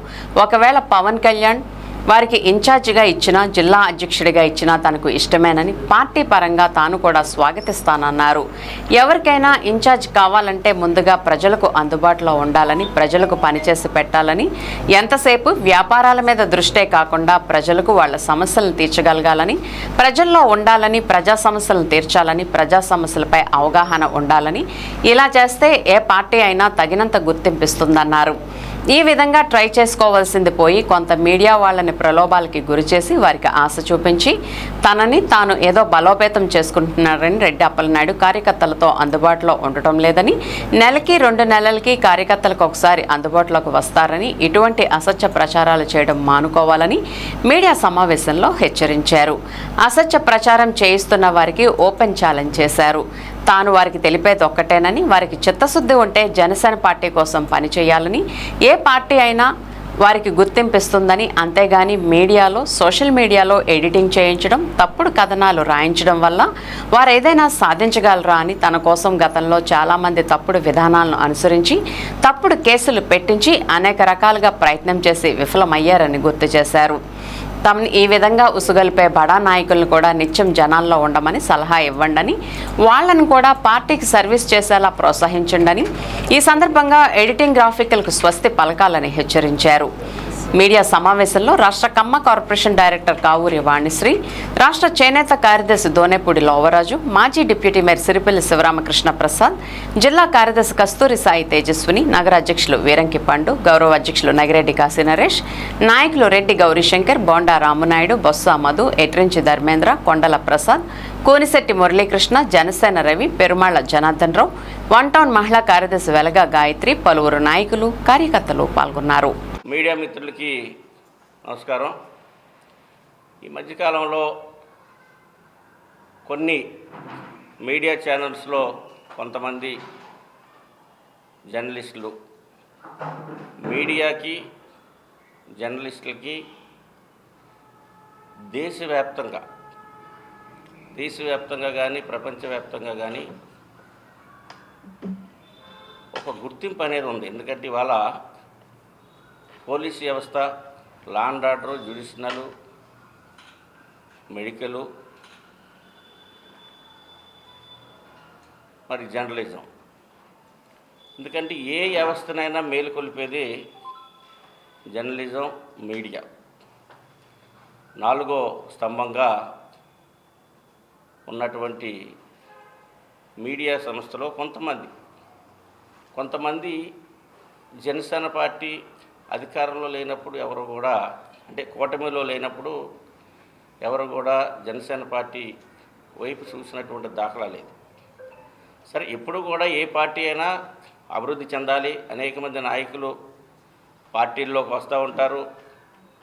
Speaker 6: ఒకవేళ పవన్ కళ్యాణ్ వారికి ఇన్ఛార్జిగా ఇచ్చినా, జిల్లా అధ్యక్షుడిగా ఇచ్చినా తనకు ఇష్టమేనని, పార్టీ పరంగా తాను కూడా స్వాగతిస్తానన్నారు. ఎవరికైనా ఇన్ఛార్జ్ కావాలంటే ముందుగా ప్రజలకు అందుబాటులో ఉండాలని, ప్రజలకు పనిచేసి పెట్టాలని, ఎంతసేపు వ్యాపారాల మీద దృష్టే కాకుండా ప్రజలకు వాళ్ళ సమస్యలను తీర్చగలగాలని, ప్రజల్లో ఉండాలని, ప్రజా సమస్యలను తీర్చాలని, ప్రజా సమస్యలపై అవగాహన ఉండాలని, ఇలా చేస్తే ఏ పార్టీ అయినా తగినంత గుర్తింపిస్తుందన్నారు. ఈ విధంగా ట్రై చేసుకోవాల్సింది పోయి కొంత మీడియా వాళ్ళని ప్రలోభాలకి గురిచేసి వారికి ఆశ చూపించి తనని తాను ఏదో బలోపేతం చేసుకుంటున్నారని రెడ్డి అప్పలనాయుడు కార్యకర్తలతో అందుబాటులో ఉండటం లేదని, నెలకి 2 నెలలకి కార్యకర్తలకు ఒకసారి అందుబాటులోకి వస్తారని, ఇటువంటి అసత్య ప్రచారాలు చేయడం మానుకోవాలని మీడియా సమావేశంలో హెచ్చరించారు. అసత్య ప్రచారం చేయిస్తున్న వారికి ఓపెన్ ఛాలెంజ్ చేశారు. తాను వారికి తెలిపేది ఒక్కటేనని, వారికి చిత్తశుద్ధి ఉంటే జనసేన పార్టీ కోసం పనిచేయాలని, ఏ పార్టీ అయినా వారికి గుర్తింపిస్తుందని, అంతేగాని మీడియాలో సోషల్ మీడియాలో ఎడిటింగ్ చేయించడం, తప్పుడు కథనాలు రాయించడం వల్ల వారు ఏదైనా సాధించగలరా అని తన కోసం గతంలో చాలామంది తప్పుడు విధానాలను అనుసరించి తప్పుడు కేసులు పెట్టించి అనేక రకాలుగా ప్రయత్నం చేసి విఫలమయ్యారని గుర్తు చేశారు. తమని ఈ విధంగా ఉసుగొల్పే బడా నాయకులను కూడా నిత్యం జనాల్లో ఉండమని సలహా ఇవ్వండని, వాళ్లను కూడా పార్టీకి సర్వీస్ చేసేలా ప్రోత్సహించండని, ఈ సందర్భంగా ఎడిటింగ్ గ్రాఫికల్కు స్వస్తి పలకాలని హెచ్చరించారు. మీడియా సమావేశంలో రాష్ట్ర కమ్మ కార్పొరేషన్ డైరెక్టర్ కావూరి వాణిశ్రీ, రాష్ట్ర చేనేత కార్యదర్శి దోనేపూడి లోవరాజు, మాజీ డిప్యూటీ మేయర్ సిరిపల్లి శివరామకృష్ణ ప్రసాద్, జిల్లా కార్యదర్శి కస్తూరి సాయి తేజస్విని, నగర అధ్యక్షులు వీరంకి పండు, గౌరవ అధ్యక్షులు నగిరెడ్డి కాశీ నరేష్, నాయకులు రెడ్డి గౌరీశంకర్, బోండా రామునాయుడు, బొత్స మధు, ఎట్రించి ధర్మేంద్ర, కొండల ప్రసాద్, కోనిశెట్టి మురళీకృష్ణ, జనసేన రవి, పెరుమాళ్ల జనార్దన్ రావు, 1 టౌన్ మహిళా కార్యదర్శి వెలగా గాయత్రి, పలువురు నాయకులు కార్యకర్తలు పాల్గొన్నారు.
Speaker 7: మీడియా మిత్రులకి నమస్కారం. ఈ మధ్యకాలంలో కొన్ని మీడియా ఛానల్స్లో కొంతమంది జర్నలిస్టులు మీడియాకి, జర్నలిస్టులకి దేశవ్యాప్తంగా కానీ ప్రపంచవ్యాప్తంగా కానీ ఒక గుర్తింపు అనేది ఉంది. ఎందుకంటే ఇవాళ పోలీస్ వ్యవస్థ, law and order, judicial, medical, మరి జర్నలిజం, ఎందుకంటే ఏ వ్యవస్థనైనా మేలుకొల్పేది జర్నలిజం, మీడియా. 4వ స్తంభంగా ఉన్నటువంటి మీడియా సంస్థలో కొంతమంది జనసేన పార్టీ అధికారంలో లేనప్పుడు ఎవరు కూడా, అంటే కూటమిలో లేనప్పుడు ఎవరు కూడా జనసేన పార్టీ వైపు చూసినటువంటి దాఖలా లేదు. సరే, ఇప్పుడు కూడా ఏ పార్టీ అయినా అభివృద్ధి చెందాలి, అనేక మంది నాయకులు పార్టీల్లోకి వస్తూ ఉంటారు,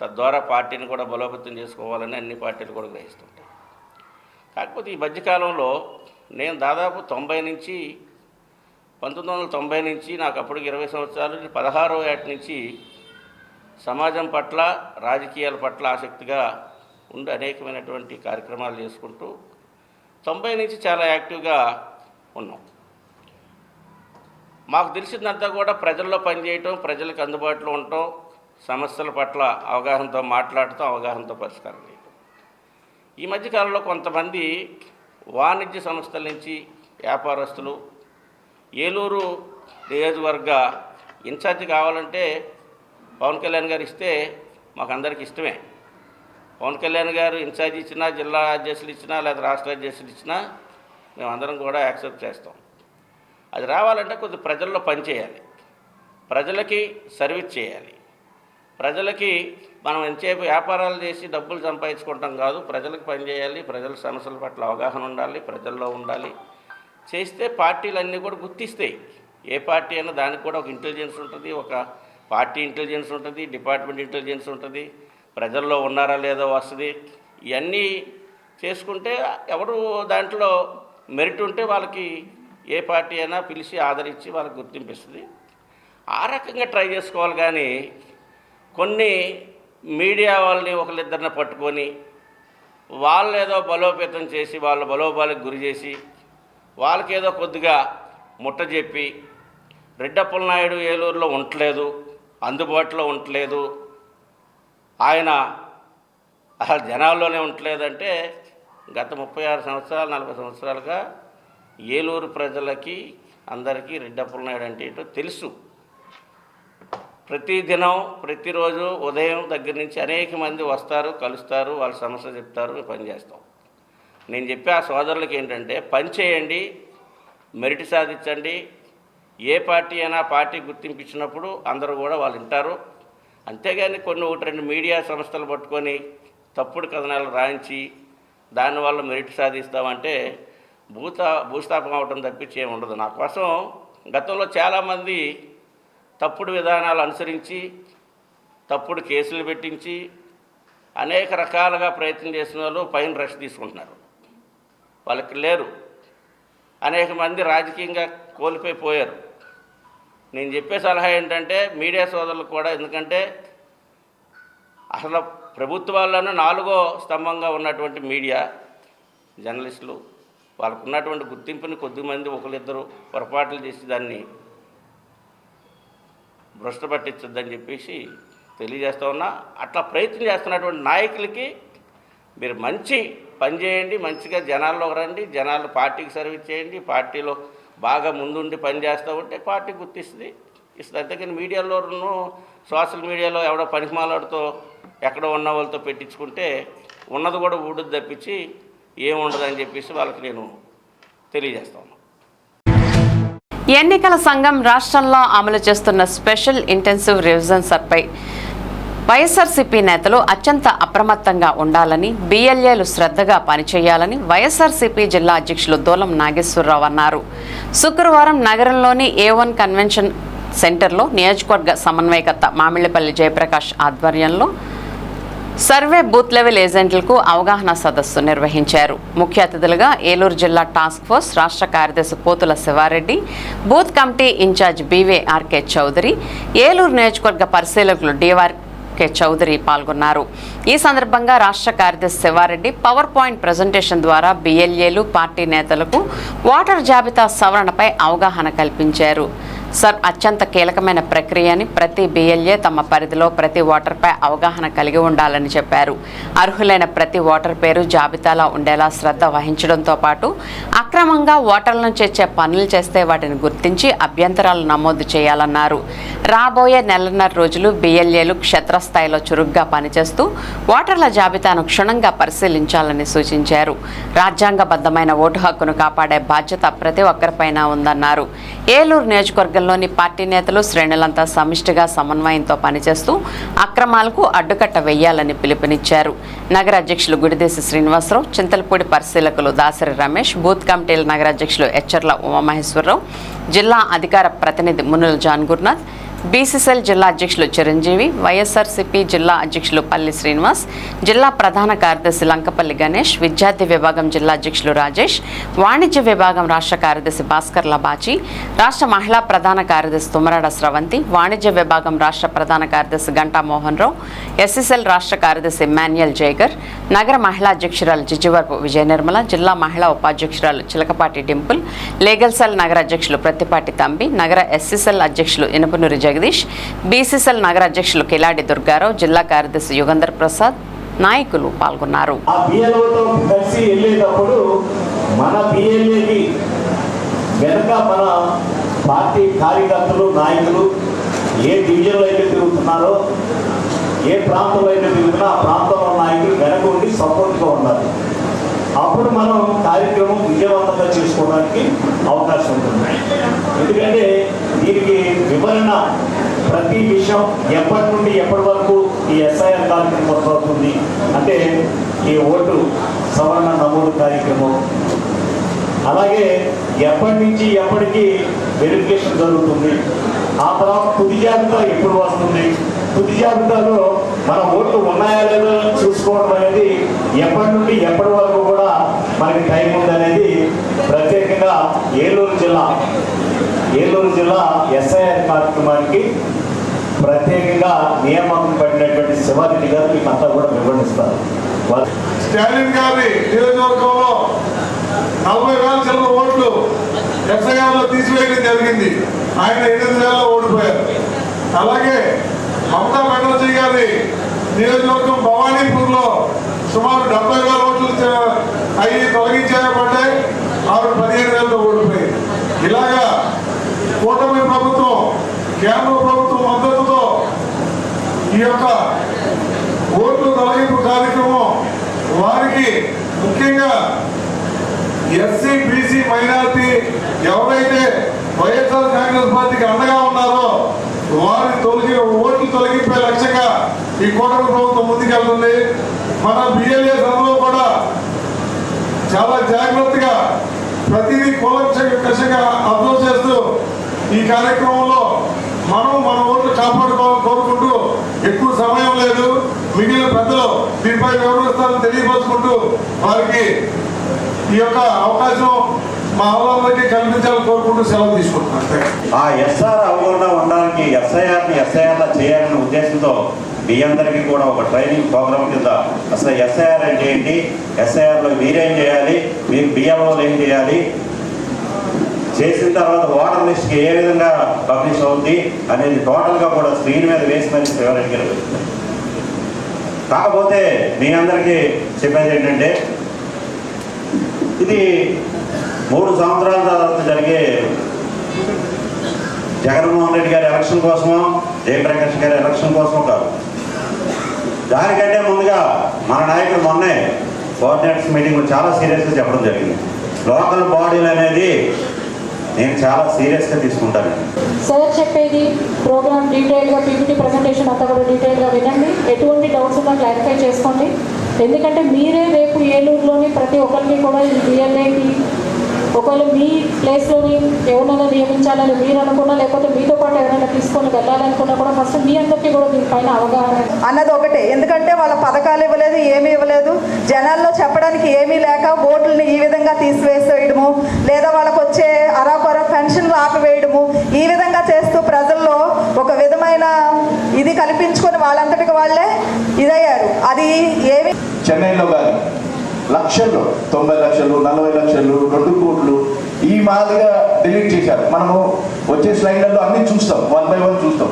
Speaker 7: తద్వారా పార్టీని కూడా బలోపేతం చేసుకోవాలని అన్ని పార్టీలు కూడా గ్రహిస్తుంటాయి. కాకపోతే ఈ మధ్యకాలంలో నేను దాదాపు 1990 నుంచి నాకు అప్పటికి 20 సంవత్సరాలు, 16వ ఏట నుంచి సమాజం పట్ల, రాజకీయాల పట్ల ఆసక్తిగా ఉండి అనేకమైనటువంటి కార్యక్రమాలు చేసుకుంటూ 90 నుంచి చాలా యాక్టివ్గా ఉన్నాం. మాకు తెలిసిందంతా కూడా ప్రజల్లో పనిచేయటం, ప్రజలకు అందుబాటులో ఉండటం, సమస్యల పట్ల అవగాహనతో మాట్లాడటం, అవగాహనతో పరిష్కారం చేయటం. ఈ మధ్యకాలంలో కొంతమంది వాణిజ్య సంస్థల నుంచి వ్యాపారస్తులు ఏలూరు నియోజకవర్గ ఇన్ఛార్జి కావాలంటే పవన్ కళ్యాణ్ గారు ఇస్తే మాకు అందరికీ ఇష్టమే. పవన్ కళ్యాణ్ గారు ఇన్ఛార్జి ఇచ్చినా, జిల్లా అధ్యక్షులు ఇచ్చినా, లేదా రాష్ట్ర అధ్యక్షులు ఇచ్చినా మేమందరం కూడా యాక్సెప్ట్ చేస్తాం. అది రావాలంటే కొద్ది ప్రజల్లో పనిచేయాలి, ప్రజలకి సర్వీస్ చేయాలి. ప్రజలకి మనం ఎంతసేపు వ్యాపారాలు చేసి డబ్బులు సంపాదించుకుంటాం కాదు, ప్రజలకు పనిచేయాలి, ప్రజల సమస్యల పట్ల అవగాహన ఉండాలి, ప్రజల్లో ఉండాలి. చేస్తే పార్టీలన్నీ కూడా గుర్తిస్తాయి. ఏ పార్టీ అయినా దానికి కూడా ఒక ఇంటెలిజెన్స్ ఉంటుంది, ఒక పార్టీ ఇంటెలిజెన్స్ ఉంటుంది, డిపార్ట్మెంట్ ఇంటెలిజెన్స్ ఉంటుంది, ప్రజల్లో ఉన్నారా లేదో వస్తుంది. ఇవన్నీ చేసుకుంటే ఎవరు దాంట్లో మెరిట్ ఉంటే వాళ్ళకి ఏ పార్టీ అయినా పిలిచి ఆదరించి వాళ్ళకి గుర్తింపిస్తుంది. ఆ రకంగా ట్రై చేసుకోవాలి. కానీ కొన్ని మీడియా వాళ్ళని ఒకరిద్దరిని పట్టుకొని వాళ్ళు ఏదో బలోపేతం చేసి, వాళ్ళ బలోపాలకు గురి చేసి, వాళ్ళకేదో కొద్దిగా ముట్ట చెప్పి, రెడ్డి అప్పలనాయుడు ఏలూరులో ఉండలేదు, అందుబాటులో ఉండలేదు, ఆయన అసలు జనాల్లోనే ఉండలేదంటే గత 36 సంవత్సరాలు 40 సంవత్సరాలుగా ఏలూరు ప్రజలకి అందరికీ రెడ్డి అప్పలనాయుడు అంటే ఏంటో తెలుసు. ప్రతిదినం ప్రతిరోజు ఉదయం దగ్గర నుంచి అనేక మంది వస్తారు, కలుస్తారు, వాళ్ళ సమస్య చెప్తారు, మేము పనిచేస్తాం. నేను చెప్పే ఆ సోదరులకి ఏంటంటే పని చేయండి, మెరిట్ సాధించండి. ఏ పార్టీ అయినా పార్టీ గుర్తింపు ఇచ్చినప్పుడు అందరూ కూడా వాళ్ళు వింటారు. అంతేగాని ఒకటి రెండు మీడియా సంస్థలు పట్టుకొని తప్పుడు కథనాలు రాయించి దానివల్ల మెరిట్ సాధిస్తామంటే భూస్థాపం అవటం తప్పించి ఏమి ఉండదు. నా కోసం గతంలో చాలామంది తప్పుడు విధానాలు అనుసరించి తప్పుడు కేసులు పెట్టించి అనేక రకాలుగా ప్రయత్నం చేసిన వాళ్ళు పైన రష్ తీసుకుంటున్నారు. వాళ్ళకి లేరు. అనేక మంది రాజకీయంగా కోల్పోయారు. నేను చెప్పే సలహా ఏంటంటే మీడియా సోదరులకు కూడా, ఎందుకంటే అసలు ప్రభుత్వాల్లోనూ 4వ స్తంభంగా ఉన్నటువంటి మీడియా జర్నలిస్టులు వాళ్ళకు ఉన్నటువంటి గుర్తింపుని కొద్దిమంది ఒకరిద్దరు పొరపాట్లు చేసి దాన్ని భ్రష్టు పట్టించొద్దని చెప్పేసి తెలియజేస్తూ ఉన్నా. అట్లా ప్రయత్నం చేస్తున్నటువంటి నాయకులకి మీరు మంచి పని చేయండి, మంచిగా జనాల్లోకి రండి, జనాలు పార్టీకి సర్వీస్ చేయండి, పార్టీలో బాగా ముందుండి పని చేస్తూ ఉంటే పార్టీ గుర్తిస్తుంది. అంతేకాని మీడియాలోనూ సోషల్ మీడియాలో ఎవడో పనికిమాలాడుతో ఎక్కడో ఉన్న వాళ్ళతో పెట్టించుకుంటే ఉన్నది కూడా ఊడుద్ది తప్పించి ఏముండదని చెప్పేసి వాళ్ళకి నేను తెలియజేస్తాను.
Speaker 6: ఎన్నికల సంఘం రాష్ట్రంలో అమలు చేస్తున్న స్పెషల్ ఇంటెన్సివ్ రివిజన్ సర్పై వైఎస్ఆర్సీపీ నేతలు అత్యంత అప్రమత్తంగా ఉండాలని, బీఎల్ఏలు శ్రద్ధగా పనిచేయాలని వైఎస్ఆర్సీపీ జిల్లా అధ్యక్షులు దూలం నాగేశ్వరరావు అన్నారు. శుక్రవారం నగరంలోని A1 కన్వెన్షన్ సెంటర్లో నియోజకవర్గ సమన్వయకర్త మామిళ్లపల్లి జయప్రకాష్ ఆధ్వర్యంలో సర్వే బూత్ లెవెల్ ఏజెంట్లకు అవగాహన సదస్సు నిర్వహించారు. ముఖ్య అతిథులుగా ఏలూరు జిల్లా టాస్క్ ఫోర్స్ రాష్ట్ర కార్యదర్శి Pothula Sivareddy, booth committee incharge BVRK Chowdary, Eluru నియోజకవర్గ పరిశీలకులు DRK చౌదరి పాల్గొన్నారు. ఈ సందర్భంగా రాష్ట్ర కార్యదర్శి శివారెడ్డి పవర్ పాయింట్ ప్రజెంటేషన్ ద్వారా BLAలు, పార్టీ నేతలకు ఓటర్ జాబితా సవరణపై అవగాహన కల్పించారు. అత్యంత కీలకమైన ప్రక్రియ అని, ప్రతి BLA తమ పరిధిలో ప్రతి ఓటర్పై అవగాహన కలిగి ఉండాలని చెప్పారు. అర్హులైన ప్రతి ఓటర్ పేరు జాబితాలో ఉండేలా శ్రద్ధ వహించడంతో పాటు అక్రమంగా ఓటర్లను చేర్చే పనులు చేస్తే వాటిని గుర్తించి అభ్యంతరాలు నమోదు చేయాలన్నారు. రాబోయే నెలన్నర రోజులు BLAలు క్షేత్రస్థాయిలో చురుగ్గా పనిచేస్తూ ఓటర్ల జాబితాను క్షుణ్ణంగా పరిశీలించాలని సూచించారు. రాజ్యాంగబద్ధమైన ఓటు హక్కును కాపాడే బాధ్యత ప్రతి ఒక్కరిపైన ఉందన్నారు. ఏలూరు నియోజకవర్గంలోని పార్టీ నేతలు, శ్రేణులంతా సమిష్టిగా సమన్వయంతో పనిచేస్తూ అక్రమాలకు అడ్డుకట్ట వేయాలని పిలుపునిచ్చారు. నగర అధ్యక్షులు గుడిదేశి శ్రీనివాసరావు, చింతలపూడి పరిశీలకులు దాసరి రమేష్, బూత్ కమిటీల నగర అధ్యక్షులు ఎచ్చర్ల ఉమామహేశ్వరరావు, జిల్లా అధికార ప్రతినిధి మునుల జాన్ గురునాథ్, బీసీసీఎల్ జిల్లా అధ్యక్షులు చిరంజీవి, వైఎస్ఆర్సీపీ జిల్లా అధ్యక్షులు పల్లి శ్రీనివాస్, జిల్లా ప్రధాన కార్యదర్శి లంకపల్లి గణేష్, విద్యార్థి విభాగం జిల్లా అధ్యక్షులు రాజేష్, వాణిజ్య విభాగం రాష్ట్ర కార్యదర్శి భాస్కర్ లబాచి, రాష్ట్ర మహిళా ప్రధాన కార్యదర్శి తుమ్మరాడ స్రవంతి, వాణిజ్య విభాగం రాష్ట్ర ప్రధాన కార్యదర్శి గంటా మోహన్ రావు, ఎస్ఎస్ఎల్ రాష్ట్ర కార్యదర్శి మాన్యుయల్ జైగర్, నగర మహిళా అధ్యక్షురాలు జిజ్జివరపు విజయ నిర్మల, జిల్లా మహిళా ఉపాధ్యక్షురాలు చిలకపాటి డింపుల్, లీగల్ సెల్ నగర అధ్యక్షులు ప్రత్తిపాటి తంబి, నగర ఎస్సీసెల్ అధ్యక్షులు ఇనుపనూరి జగదీష్, బీసీసీఎల్ నగర అధ్యక్షులు కిలాడి దుర్గారావు, జిల్లా కార్యదర్శి యుగంధర్ ప్రసాద్ నాయకులు పాల్గొన్నారు.
Speaker 13: పార్టీ కార్యకర్తలు, నాయకులు ఏ డివిజన్లో అయితే తిరుగుతున్నారో, ఏ ప్రాంతంలో అయితే తిరుగుతున్నా ఆ ప్రాంతంలో నాయకులు వెనక ఉండి సపోర్ట్గా ఉండాలి. అప్పుడు మనం కార్యక్రమం విజయవంతంగా చేసుకోవడానికి అవకాశం ఉంటుంది. ఎందుకంటే దీనికి వివరణ ప్రతి విషయం ఎప్పటి నుండి ఎప్పటి వరకు ఈ SIR కార్యక్రమం కొనసాగుతుంది అంటే ఈ ఓటు సవరణ నమోదు కార్యక్రమం, అలాగే ఎప్పటి నుంచి ఎప్పటికీ వెరిఫికేషన్ జరుగుతుంది, ఆ తర్వాత తుది జాబితా ఎప్పుడు వస్తుంది, తుది జాబితాలో మన ఓట్లు ఉన్నాయా లేదో చూసుకోవడం అనేది ఎప్పటి నుండి ఎప్పటి వరకు కూడా మనకి టైం ఉందనేది ప్రత్యేకంగా ఏలూరు జిల్లా SIR కార్యక్రమానికి ప్రత్యేకంగా నియామకం పడినటువంటి శివారెడ్డి గారు మీకు అంతా కూడా వివరణిస్తారు.
Speaker 12: స్టాలిన్ గారి నియోజకవర్గంలో 40,000 చిల్లర ఓట్లు SIRలో తీసివేయడం జరిగింది. ఆయన 8,000 ఓడిపోయారు. అలాగే మమతా బెనర్జీ గారి నియోజకవర్గం భవానీపూర్లో సుమారు 70,000 ఓట్లు అవి తొలగించేయబడ్డాయి. ఆవిడ 15,000తో ఓడిపోయింది. ఇలాగా కూటమి ప్రభుత్వం, కేంద్ర ప్రభుత్వం మద్దతుతో ఈ యొక్క ఓట్లు తొలగింపు కార్యక్రమం వారికి ముఖ్యంగా SC, BC మైనారిటీ ఎవరైతే
Speaker 14: వైఎస్ఆర్ కాంగ్రెస్ పార్టీకి అండగా ఉన్నారో వారిని ఓట్లు తొలగింపే లక్ష్యంగా ఈ కూటమి ప్రభుత్వం ముందుకెళ్తుంది. మన బిఎల్ఏస్ అందరూ కూడా చాలా జాగ్రత్తగా ప్రతిదీ కూలంకషంగా అబ్జర్వ్ చేస్తూ ఈ కార్యక్రమంలో మనం మన ఓట్లు కాపాడుకోవాలని కోరుకుంటూ, ఎక్కువ సమయం లేదు, మిగిలిన పెద్దలు దీనిపై వివరిస్తారని తెలియపరుచుకుంటూ వారికి ఈ యొక్క అవకాశం మా అవగాహనకి కల్పించాలని కోరుకుంటూ సెలవు తీసుకుంటున్నాను.
Speaker 13: ఆ ఎస్ఆర్ అవగాహన ఉండడానికి ఎస్ఐఆర్లా చేయాలనే ఉద్దేశంతో మీ అందరికీ కూడా ఒక ట్రైనింగ్ ప్రోగ్రామ్ కింద అసలు ఎస్ఐఆర్ అంటే ఏంటి, ఎస్ఐఆర్లో మీరేం చేయాలి, మీరు బిఎల్ఓలు ఏం చేయాలి, చేసిన తర్వాత ఓటర్ లిస్ట్కి ఏ విధంగా పబ్లిష్ అవుతుంది అనేది టోటల్గా కూడా స్క్రీన్ మీద వేసి మరి వివరించ. కాకపోతే మీ అందరికీ చెప్పేది ఏంటంటే, ఇది 3 సంవత్సరాల తర్వాత జరిగే జగన్మోహన్ రెడ్డి గారి ఎలక్షన్ కోసమో జయప్రకాష్ గారి ఎలక్షన్ కోసమో కాదు. దానికంటే ముందుగా మన నాయకులు మొన్నే కోఆర్డినేటర్స్ మీటింగ్లో చాలా సీరియస్గా చెప్పడం జరిగింది. లోకల్ బాడీలు అనేది నేను చాలా సీరియస్గా తీసుకుంటాను.
Speaker 15: సార్ చెప్పేది ప్రోగ్రామ్ డీటెయిల్గా పీపీటీ ప్రజెంటేషన్ అంతా కూడా డీటెయిల్గా వినండి. ఎటువంటి డౌట్స్ ఉన్నా క్లారిఫై చేసుకోండి. ఎందుకంటే మీరే రేపు ఏలూరులోని ప్రతి ఒక్కరికి కూడా ఈ బిఎల్ఏకి ఒకవేళ మీ ప్లేస్లోని ఎవరైనా నియమించాలని మీరు అనుకున్నా, లేకపోతే మీతో పాటు ఎవరైనా తీసుకొని వెళ్ళాలనుకున్నా కూడా ఫస్ట్ మీ అందరికీ కూడా దీనిపైన అవగాహన
Speaker 16: అన్నది ఒకటే. ఎందుకంటే వాళ్ళ పథకాలు ఇవ్వలేదు, ఏమీ ఇవ్వలేదు, జనాల్లో చెప్పడానికి ఏమీ లేక ఓట్లని ఈ విధంగా తీసివేసేయడము, లేదా వాళ్ళకు వచ్చే అరాకొర పెన్షన్లు ఆపివేయడము, ఈ విధంగా చేస్తూ ప్రజల్లో ఒక విధమైన ఇది కల్పించుకొని వాళ్ళంతటికి వాళ్ళే ఇదయ్యారు. అది ఏమి
Speaker 17: చెన్నైలో కానీ లక్షల్లో 90 లక్షలు 40 లక్షలు 2 కోట్లు ఈ మాదిరిగా డిలీట్ చేశారు. మనము వచ్చే స్లైడ్లలో అన్నీ చూస్తాం, 1 by 1 చూస్తాం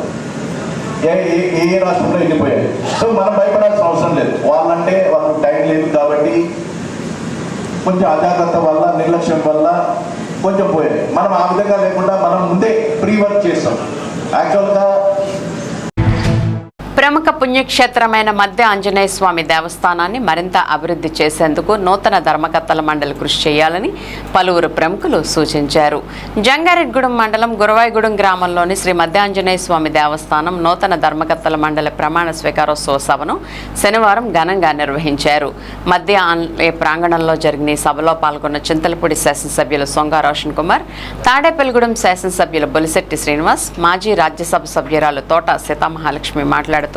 Speaker 17: ఏ రాష్ట్రంలో వెళ్ళిపోయాయి. సో మనం భయపడాల్సిన అవసరం లేదు. వాళ్ళంటే వాళ్ళకు టైం లేదు కాబట్టి కొంచెం అజాగ్రత్త వల్ల, నిర్లక్ష్యం వల్ల కొంచెం పోయాయి. మనం ఆ విధంగా లేకుండా మనం ముందే ప్రీ వర్క్ చేస్తాం. యాక్చువల్గా
Speaker 6: ప్రముఖ పుణ్యక్షేత్రమైన మధ్య ఆంజనేయ స్వామి దేవస్థానాన్ని మరింత అభివృద్ధి చేసేందుకు నూతన ధర్మకర్తల మండలి కృషి చేయాలని పలువురు ప్రముఖులు సూచించారు. జంగారెడ్గూడెం మండలం గురవాయిగూడెం గ్రామంలోని శ్రీ మధ్య ఆంజనేయ స్వామి దేవస్థానం నూతన ధర్మకర్తల మండలి ప్రమాణ స్వీకారోత్సవ సభను శనివారం ఘనంగా నిర్వహించారు. మధ్య ఆలయ ప్రాంగణంలో జరిగిన ఈ సభలో పాల్గొన్న చింతలపూడి శాసనసభ్యులు సొంగ రోషన్ కుమార్, తాడేపల్లిగూడెం శాసనసభ్యులు బొలిశెట్టి శ్రీనివాస్, మాజీ రాజ్యసభ సభ్యురాలు తోట సీతామహాలక్ష్మి మాట్లాడుతూ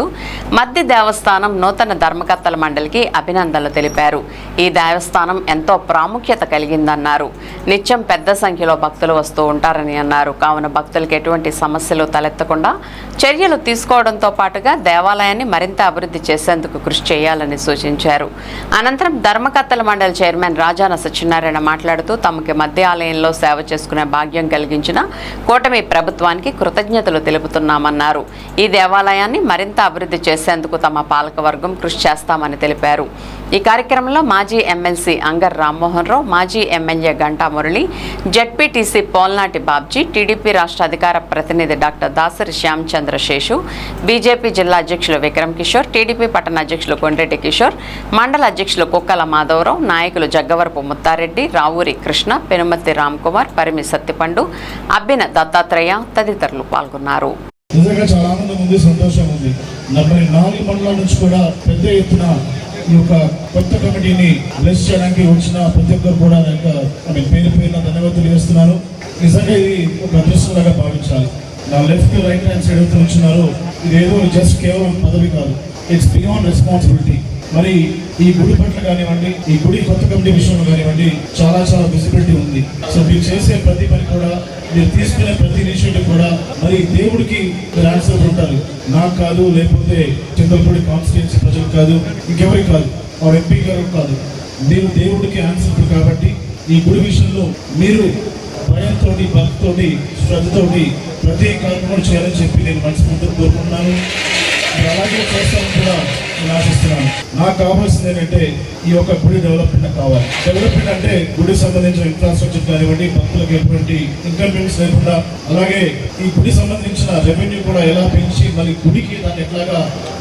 Speaker 6: మధ్య దేవస్థానం నూతన ధర్మకర్తల మండలికి అభినందనలు తెలిపారు. ఈ దేవస్థానం ఎంతో ప్రాముఖ్యత కలిగిందన్నారు. నిత్యం పెద్ద సంఖ్యలో భక్తులు వస్తూ ఉంటారని అన్నారు. కావున భక్తులకు ఎటువంటి సమస్యలు తలెత్తకుండా చర్యలు తీసుకోవడంతో పాటుగా దేవాలయాన్ని మరింత అభివృద్ధి చేసేందుకు కృషి చేయాలని సూచించారు. అనంతరం ధర్మకర్తల మండలి చైర్మన్ రాజాన సత్యనారాయణ మాట్లాడుతూ తమకి మధ్య ఆలయంలో సేవ చేసుకునే భాగ్యం కలిగించిన కూటమి ప్రభుత్వానికి కృతజ్ఞతలు తెలుపుతున్నామన్నారు. ఈ దేవాలయాన్ని మరింత అభివృద్ధి చేసేందుకు తమ పాలకవర్గం కృషి చేస్తామని తెలిపారు. ఈ కార్యక్రమంలో మాజీ ఎమ్మెల్సీ అంగర్ రామ్మోహన్ రావు, మాజీ MLA Ganta Murali, ZPTC Polnati Babji, TDP రాష్ట్ర అధికార ప్రతినిధి డాక్టర్ దాసరి శ్యామచంద్ర శేషు, బీజేపీ జిల్లా అధ్యక్షులు విక్రమ్ కిషోర్, టీడీపీ పట్టణ అధ్యక్షులు కొండ్రెడ్డి కిషోర్, మండల అధ్యక్షులు కుక్కల మాధవరావు, నాయకులు జగ్గవరపు ముత్తారెడ్డి, రావూరి కృష్ణ, పెనుమతి రామ్కుమార్, పరిమి సత్తిపండు, అబ్బిన దత్తాత్రేయ తదితరులు పాల్గొన్నారు.
Speaker 18: నిజంగా చాలా ఆనందం ఉంది, సంతోషం ఉంది. 44 మండలాల నుంచి కూడా పెద్ద ఎత్తున ఈ యొక్క కొత్త కమిటీని బ్లెస్ చేయడానికి వచ్చిన ప్రతి ఒక్కరు కూడా పేరు పేరున ధన్యవాదాలు చేస్తున్నాను. నిజంగా ఇది ఒక అదృష్టంలాగా భావించాలి. నా లెఫ్ట్ రైట్ హ్యాండ్ సైడ్ అయితే ఉంటున్నారు. ఇదేదో జస్ట్ కేవలం పదవి కాదు, ఇట్స్ బియాండ్ రెస్పాన్సిబిలిటీ. మరి ఈ గుడి పట్ల కానివ్వండి, ఈ గుడి కొత్త కమిటీ విషయంలో కానివ్వండి చాలా విజిబిలిటీ ఉంది. సో మీరు చేసే ప్రతి పని కూడా, మీరు తీసుకునే ప్రతి ఇనిషియేటివ్ కూడా మరి దేవుడికి మీరు ఆన్సర్ ఉంటారు. నాకు కాదు, లేకపోతే చింతలపూడి కాన్స్టిట్యున్సీ ప్రజలు కాదు, ఇంకెవరికి కాదు, ఆ ఎంపీ గారు కాదు, మీరు దేవుడికి ఆన్సర్. కాబట్టి ఈ గుడి విషయంలో మీరు భయంతో, భక్తితోటి, శ్రద్ధతోటి ప్రతి కార్యక్రమం చేయాలని చెప్పి నేను మనస్ఫూర్తిగా కోరుకుంటున్నాను. అలాగే చేస్తామని కూడా నేను ఆశిస్తున్నాను. నాకు కావాల్సింది ఏంటంటే ఈ యొక్క గుడి డెవలప్మెంట్ కావాలి. డెవలప్మెంట్ అంటే గుడికి సంబంధించిన ఇన్ఫ్రాస్ట్రక్చర్ కానివ్వండి, భక్తులకు ఎటువంటి ఇన్కన్వీనియన్స్ లేకుండా, అలాగే ఈ గుడి సంబంధించిన రెవెన్యూ కూడా ఎలా పెంచి మరి గుడికి దాన్ని ఎట్లాగా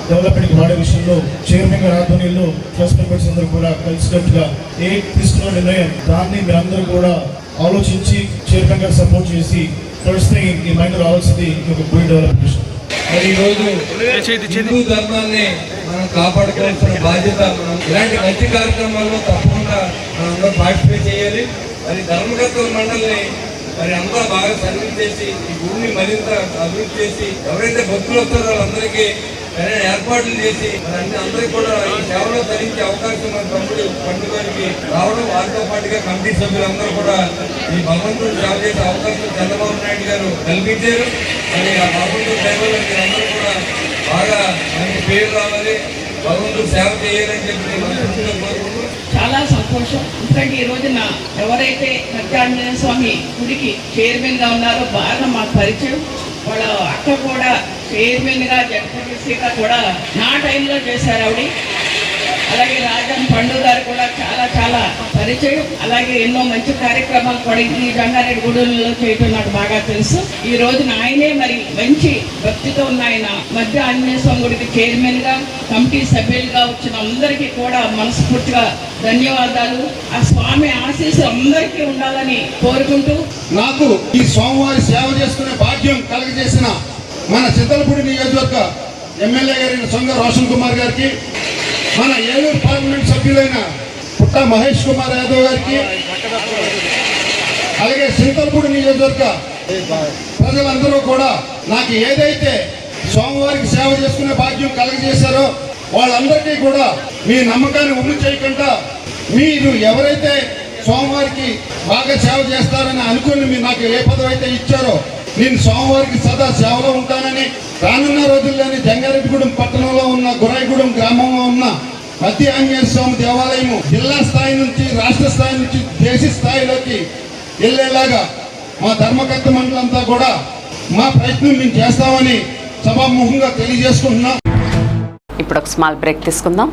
Speaker 18: డెవలప్మెంట్కి వాడే విషయంలో చైర్మన్ గారి ఆధ్వర్యంలో ట్రస్ట్ మెంబర్స్ అందరూ కూడా కలిసినట్టుగా తీసుకున్న నిర్ణయం, దాన్ని మీరందరూ కూడా ఆలోచించి చైర్మన్ గారు సపోర్ట్ చేసి ఫస్ట్ థింగ్ ఈ మైండ్ రావాల్సింది ఒక గుడ్ డెవలప్మెంట్.
Speaker 19: మరి ఈరోజు హిందూ ధర్మాన్ని మనం కాపాడుకోవాల్సిన బాధ్యత మనం ఇలాంటి మంచి కార్యక్రమాల్లో తప్పకుండా మనందరూ పార్టిసిపేట్ చేయాలి. మరి ధర్మకర్తల మండలిని మరి అంతా బాగా సర్వీస్ చేసి ఈ భూమిని మరింత అభివృద్ధి చేసి ఎవరైతే భక్తులు వస్తారో వాళ్ళందరికీ ఏర్పాట్లు చేసి మరి అందరికీ కూడా ఈ సేవలో ధరించే అవకాశం మన తమ్ముడు పండుగకి రావడం, వారితో పాటుగా కమిటీ సభ్యులందరూ కూడా ఈ భగవంతుడు సేవ చేసే అవకాశం చంద్రబాబు నాయుడు గారు కల్పించారు. మరి ఆ భగవంతుడు సేవలో మీరందరూ కూడా బాగా మనకి పేరు రావాలి, భగవంతుడు సేవ చేయాలని చెప్పి మనసులో కోరుకుంటూ
Speaker 20: చాలా సంతోషం. ఎందుకంటే ఈ రోజున ఎవరైతే సత్యానంద స్వామి గుడికి చైర్మన్ గా ఉన్నారో బాగా మాకు పరిచయం. వాళ్ళ అక్క కూడా చైర్మన్ గా జడ్పీసీగా కూడా నా టైంలో చేశారు ఆవిడ. అలాగే రాజన్ పండు గారు కూడా చాలా చాలా పరిచయం. అలాగే ఎన్నో మంచి కార్యక్రమాలు కూడా ఈ జంగారెడ్డి గుడిలో చేయటం నాకు బాగా తెలుసు. ఈ రోజున ఆయనే మరి మంచి భక్తితో ఉన్న ఆయన మధ్య ఆంజనేయ స్వామి గుడికి చైర్మన్ గా కమిటీ సభ్యులుగా వచ్చిన అందరికీ కూడా మనస్ఫూర్తిగా ధన్యవాదాలు. ఆ స్వామి ఆశీస్సు అందరికీ ఉండాలని కోరుకుంటూ
Speaker 14: నాకు ఈ స్వామివారి సేవ చేసుకునే భాగ్యం కలగజేసిన మన చింతలపూడి నియోజకవర్గ ఎమ్మెల్యే గారైన సొంగ రోషన్ కుమార్ గారికి, మన ఏలూరు పార్లమెంట్ సభ్యులైన పుట్ట మహేష్ కుమార్ యాదవ్ గారికి, అలాగే చింతలపూడి నియోజకవర్గ ప్రజలందరూ కూడా నాకు ఏదైతే స్వామివారికి సేవ చేసుకునే భాగ్యం కలగజేశారో వాళ్ళందరికీ కూడా మీ నమ్మకాన్ని ఉమ్ము చేయకుండా మీరు ఎవరైతే స్వామివారికి బాగా సేవ చేస్తారని అనుకుని మీరు నాకు ఏ పదవి అయితే ఇచ్చారో నేను స్వామివారికి సదా సేవలో ఉంటానని, రానున్న రోజుల్లోని జంగారెడ్డిగూడెం పట్టణంలో ఉన్న గురాయిగూడెం గ్రామంలో ఉన్న మధ్య ఆంజనేయ స్వామి దేవాలయము జిల్లా స్థాయి నుంచి రాష్ట్ర స్థాయి నుంచి దేశ స్థాయిలోకి వెళ్ళేలాగా మా ధర్మకర్త మండలంతా కూడా మా ప్రయత్నం మేము చేస్తామని సభాముఖంగా తెలియజేసుకుంటున్నాం.
Speaker 6: ఇప్పుడు ఒక స్మాల్ బ్రేక్ తీసుకుందాం.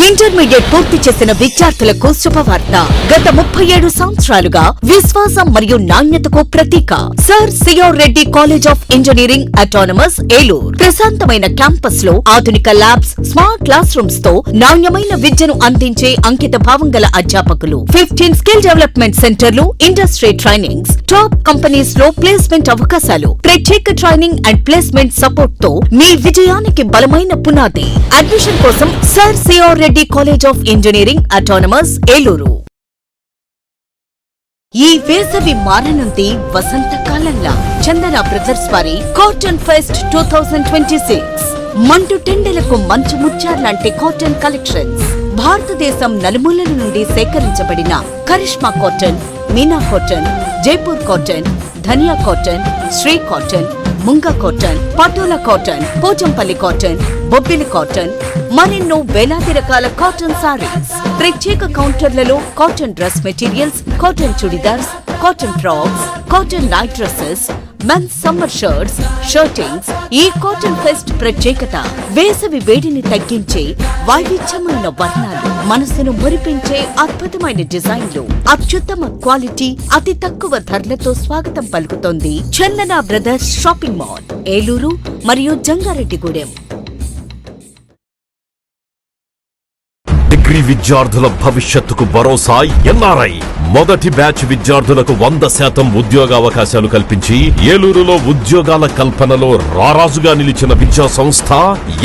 Speaker 1: ఇంటర్మీడియట్ పూర్తి చేసిన విద్యార్థులకు శుభవార్త. గత 37 సంవత్సరాలుగా విశ్వాసం మరియు నాణ్యతకు ప్రతీక sir CR Reddy college of engineering autonomous Eluru. ప్రశాంతమైన క్యాంపస్ లో ఆధునిక ల్యాబ్స్, స్మార్ట్ క్లాస్ రూమ్స్ తో నాణ్యమైన విద్యను అందించే అంకిత భావం గల అధ్యాపకులు, 15 స్కిల్ డెవలప్మెంట్ సెంటర్లు, ఇండస్ట్రీ ట్రైనింగ్స్, టాప్ కంపెనీస్ లో ప్లేస్మెంట్ అవకాశాలు, ప్రత్యేక ట్రైనింగ్ అండ్ ప్లేస్మెంట్ సపోర్ట్ తో మీ విజయానికి బలమైన పునాది. అడ్మిషన్ కోసం sir CR Reddy college of engineering autonomous Eluru. ఈ వేసవి మారనుంది వసంతకాలంలా. చందన బ్రదర్స్ వారి కాటన్ ఫెస్ట్ 2026 మంటు టెండలకు మంచు ముత్యాలాంటి కాటన్ కలెక్షన్స్. భారతదేశం నలుమూలల నుండి సేకరించబడిన Karishma cotton, Meena cotton, Jaipur cotton, Dhaniya cotton, Shri cotton, Munga cotton, Patola cotton, Pochampally cotton, Bobbili cotton, మరెన్నో వేలాది రకాల కాటన్ సారీస్. ప్రత్యేక కౌంటర్లలో cotton dress materials, cotton chudidars, cotton frocks, cotton night dresses, men's summer shirts, shirtings. ఈ కాటన్ ఫెస్ట్ ప్రత్యేకత వేసవి వేడిని తగ్గించే వైవిధ్యమైన వర్ణాలు, మనసును మురిపించే అద్భుతమైన డిజైన్లు, అత్యుత్తమ క్వాలిటీ, అతి తక్కువ ధరలతో స్వాగతం పలుకుతోంది చందన బ్రదర్స్ షాపింగ్ మాల్, ఏలూరు మరియు జంగారెడ్డిగూడెం.
Speaker 2: డిగ్రీ విద్యార్థుల భవిష్యత్తుకు భరోసా ఎన్ఆర్ఐ. మొదటి బ్యాచ్ విద్యార్థులకు 100% ఉద్యోగావకాశాలు కల్పించి ఏలూరులో ఉద్యోగాల కల్పనలో రారాజుగా నిలిచిన విద్యా సంస్థ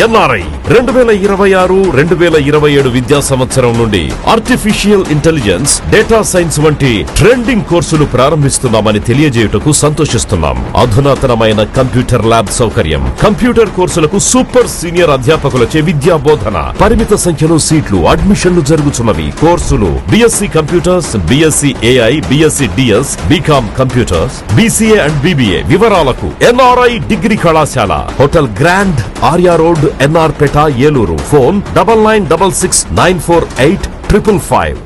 Speaker 2: ఎన్ఆర్ఐ. 2026-2027 విద్యా సంవత్సరం నుండి ఆర్టిఫిషియల్ ఇంటెలిజెన్స్, డేటా సైన్స్ వంటి ట్రెండింగ్ కోర్సులు ప్రారంభిస్తున్నామని తెలియజేయుటకు సంతోషిస్తున్నాం. అధునాతనమైన కంప్యూటర్ ల్యాబ్ సౌకర్యం, కంప్యూటర్ కోర్సులకు సూపర్ సీనియర్ అధ్యాపకులచే విద్యా బోధన, పరిమిత సంఖ్యలో సీట్లు, అడ్మిషన్లు జరుగుతున్నవి. కోర్సులు BSc computers, BSc AI, BSc DS, BCom computers, BCA and BBA. వివరాలకు ఎన్ఆర్ఐ డిగ్రీ కళాశాల, hotel grand, Arya road, NR Peta, Eluru. Phone 9966948555.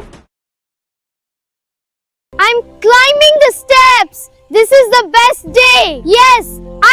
Speaker 3: I'm climbing the steps. This is the best day. Yes,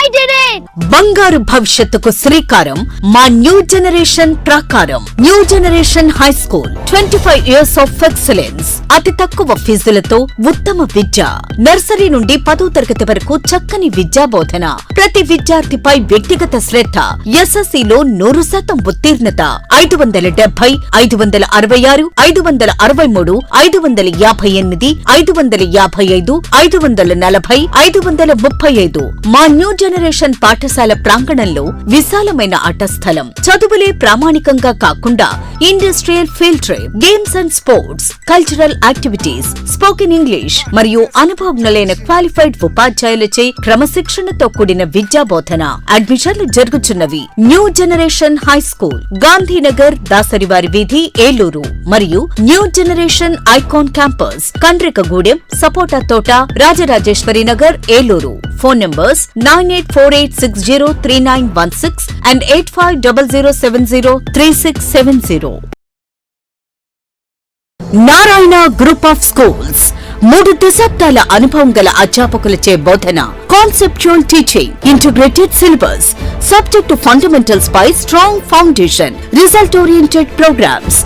Speaker 3: I did it!
Speaker 1: బంగారు భవిష్యత్తుకు శ్రీకారం మా new generation ప్రాకారం. New generation high school 25 years of excellence. అతి తక్కువ ఫీజులతో ఉత్తమ విద్య. నర్సరీ నుండి 10వ తరగతి వరకు చక్కని విద్యా బోధన. ప్రతి విద్యార్థిపై వ్యక్తిగత శ్రద్ధ. ఎస్ఎస్సిలో 100% ఉత్తీర్ణత. 570, 566, 563, 558, 555, 540, 535. మా న్యూ జనరేషన్ పాఠశాల ప్రాంగణంలో విశాలమైన ఆట స్థలం. చదువులే ప్రామాణికంగా కాకుండా industrial field trip, games and sports, cultural activities, spoken English మరియు అనుభవజ్ఞులైన క్వాలిఫైడ్ ఉపాధ్యాయులచే క్రమశిక్షణతో కూడిన విద్యా బోధన. అడ్మిషన్లు జరుగుతున్నవి. New generation high school, Gandhinagar, దాసరివారి వీధి, ఏలూరు మరియు new generation icon campus, Kandrikagudem, సపోటా తోట, Rajarajeswari Nagar, Eluru. Phone numbers 9848603916 and 8500703670. Narayana group of schools 3 దశాబ్దాల అనుభవం గల అధ్యాపకులచే బోధన. Conceptual teaching, integrated syllabus, subject fundamentals పై strong foundation, result oriented programmes,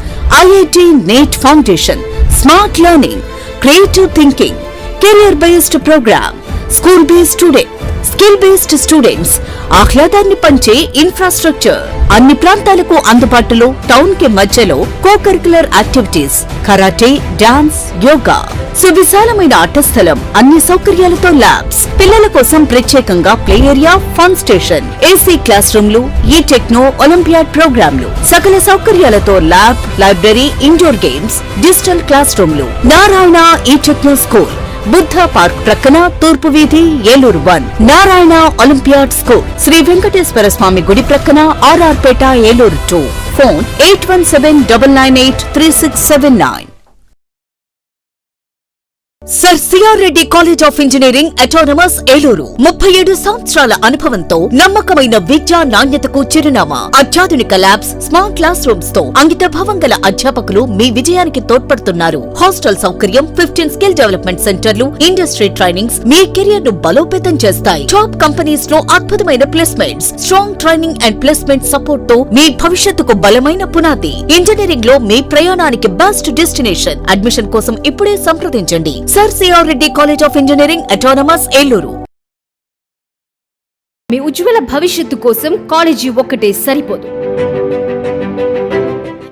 Speaker 1: IIT NEET foundation, smart learning, creative thinking, career based program, school based student, skill based students, ఆహ్లాదాన్ని పంచే infrastructure, అన్ని ప్రాంతాలకు అందుబాటులో, టౌన్ కి మధ్యలో co-curricular activities, karate, dance, yoga, సువిశాలమైన ఆట స్థలం, అన్ని సౌకర్యాలతో ల్యాబ్స్, పిల్లల కోసం ప్రత్యేకంగా play area, fun station, AC class రూమ్లు, ఈ టెక్నో ఒలింపియాడ్ ప్రోగ్రాంలు, సకల సౌకర్యాలతో lab, library, indoor games, digital class రూమ్లు. నారాయణ ఈ టెక్నో స్కూల్, బుద్ధ పార్క్ ప్రక్కన, తూర్పు వీధి, ఏలూరు 1. నారాయణ ఒలింపియాడ్ స్కూల్, శ్రీ వెంకటేశ్వర స్వామి గుడి ప్రక్కన, RR Peta, Eluru 2. Phone 8179983679. Sir CR Reddy college of engineering autonomous, Eluru. 37 సంవత్సరాల అనుభవంతో నమ్మకమైన విద్యా నాణ్యతకు చిరునామా. అత్యాధునిక ల్యాబ్స్, స్మార్ట్ క్లాస్ రూమ్స్ తో అంకితభావం గల అధ్యాపకులు మీ విజయానికి తోడ్పడుతున్నారు. హాస్టల్ సౌకర్యం, 15 స్కిల్ డెవలప్మెంట్ సెంటర్లు, ఇండస్ట్రీ ట్రైనింగ్స్ మీ కెరియర్ ను బలోపేతం చేస్తాయి. టాప్ కంపెనీస్ లో అద్భుతమైన placements, strong training and placement support తో మీ భవిష్యత్తుకు బలమైన పునాది. ఇంజనీరింగ్ లో మీ ప్రయాణానికి బెస్ట్ డెస్టినేషన్. అడ్మిషన్ కోసం ఇప్పుడే సంప్రదించండి. Sir CR Reddy college of engineering autonomous, Eluru.
Speaker 4: మీ ఉజ్వల భవిష్యత్తు కోసం కాలేజీ ఒక్కటే సరిపోదు.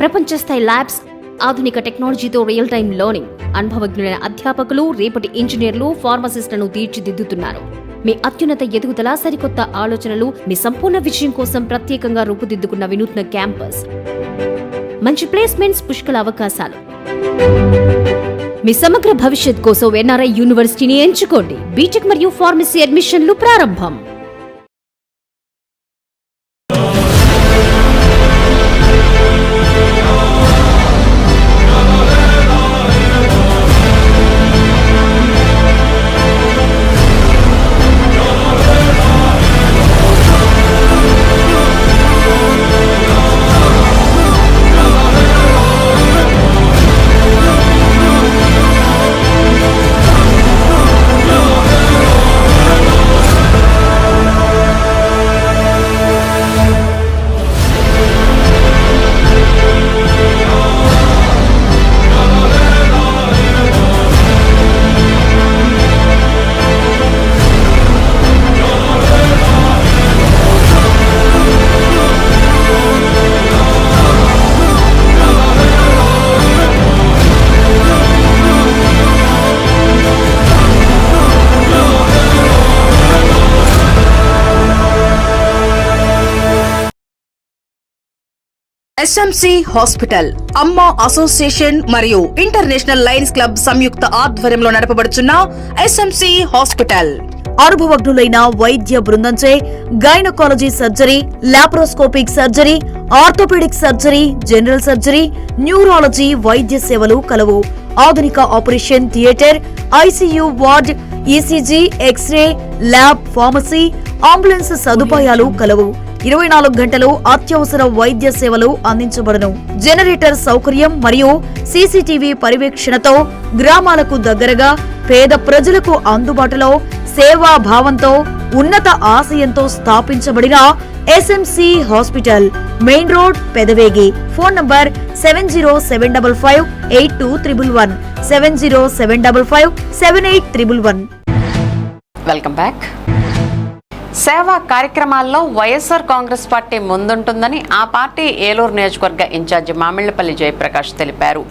Speaker 4: ప్రపంచ స్థాయి ల్యాబ్స్, ఆధునిక టెక్నాలజీతో రియల్ టైం లెర్నింగ్, అనుభవజ్ఞులైన అధ్యాపకులు, రేపటి ఇంజనీర్లు, ఫార్మసిస్టులను తీర్చిదిద్దుతున్నారు. మీ అత్యున్నత ఎదుగుదల, సరికొత్త ఆలోచనలు, మీ సంపూర్ణ విజయం కోసం ప్రత్యేకంగా రూపుదిద్దుకున్న వినూత్న క్యాంపస్, మంచి ప్లేస్మెంట్స్, పుష్కల అవకాశాలు. మీ సమగ్ర భవిష్యత్ కోసం ఎన్ఆర్ఐ యూనివర్సిటీని ఎంచుకోండి. బీటెక్ మరియు ఫార్మసీ అడ్మిషన్లు ప్రారంభం.
Speaker 5: ఎస్ఎంసి హాస్పిటల్, అమ్మ అసోసియేషన్ మరియు ఇంటర్నేషనల్ లయన్స్ క్లబ్ సంయుక్త ఆధ్వర్యంలో నడపబడుచున్న ఎస్ఎంసి హాస్పిటల్ అనుభవజ్ఞులైన వైద్య బృందంచే gynaecology surgery, laparoscopic surgery, orthopaedic surgery, general surgery, neurology వైద్య సేవలు కలవు. ఆధునిక operation theatre, ICU ward, ECG, x ray, lab, pharmacy, ambulance సదుపాయాలు కలవు. 24 గంటలు అత్యవసర వైద్య సేవలు అందించబడును. జనరేటర్ సౌకర్యం మరియు సీసీటీవీ పర్యవేక్షణతో గ్రామాలకు దగ్గరగా పేద ప్రజలకు అందుబాటులో సేవా భావంతో
Speaker 1: ఉన్నత ఆశయంతో స్థాపించబడిన SMC hospital, main road, Pedavegi. Phone number 7075582111 70755811.
Speaker 6: Welcome back. సేవా కార్యక్రమాల్లో వైఎస్ఆర్ కాంగ్రెస్ పార్టీ ముందుంటుందని ఆ పార్టీ ఏలూరు నియోజకవర్గ ఇన్ఛార్జి మామిళ్లపల్లి జయప్రకాష్ తెలిపారు.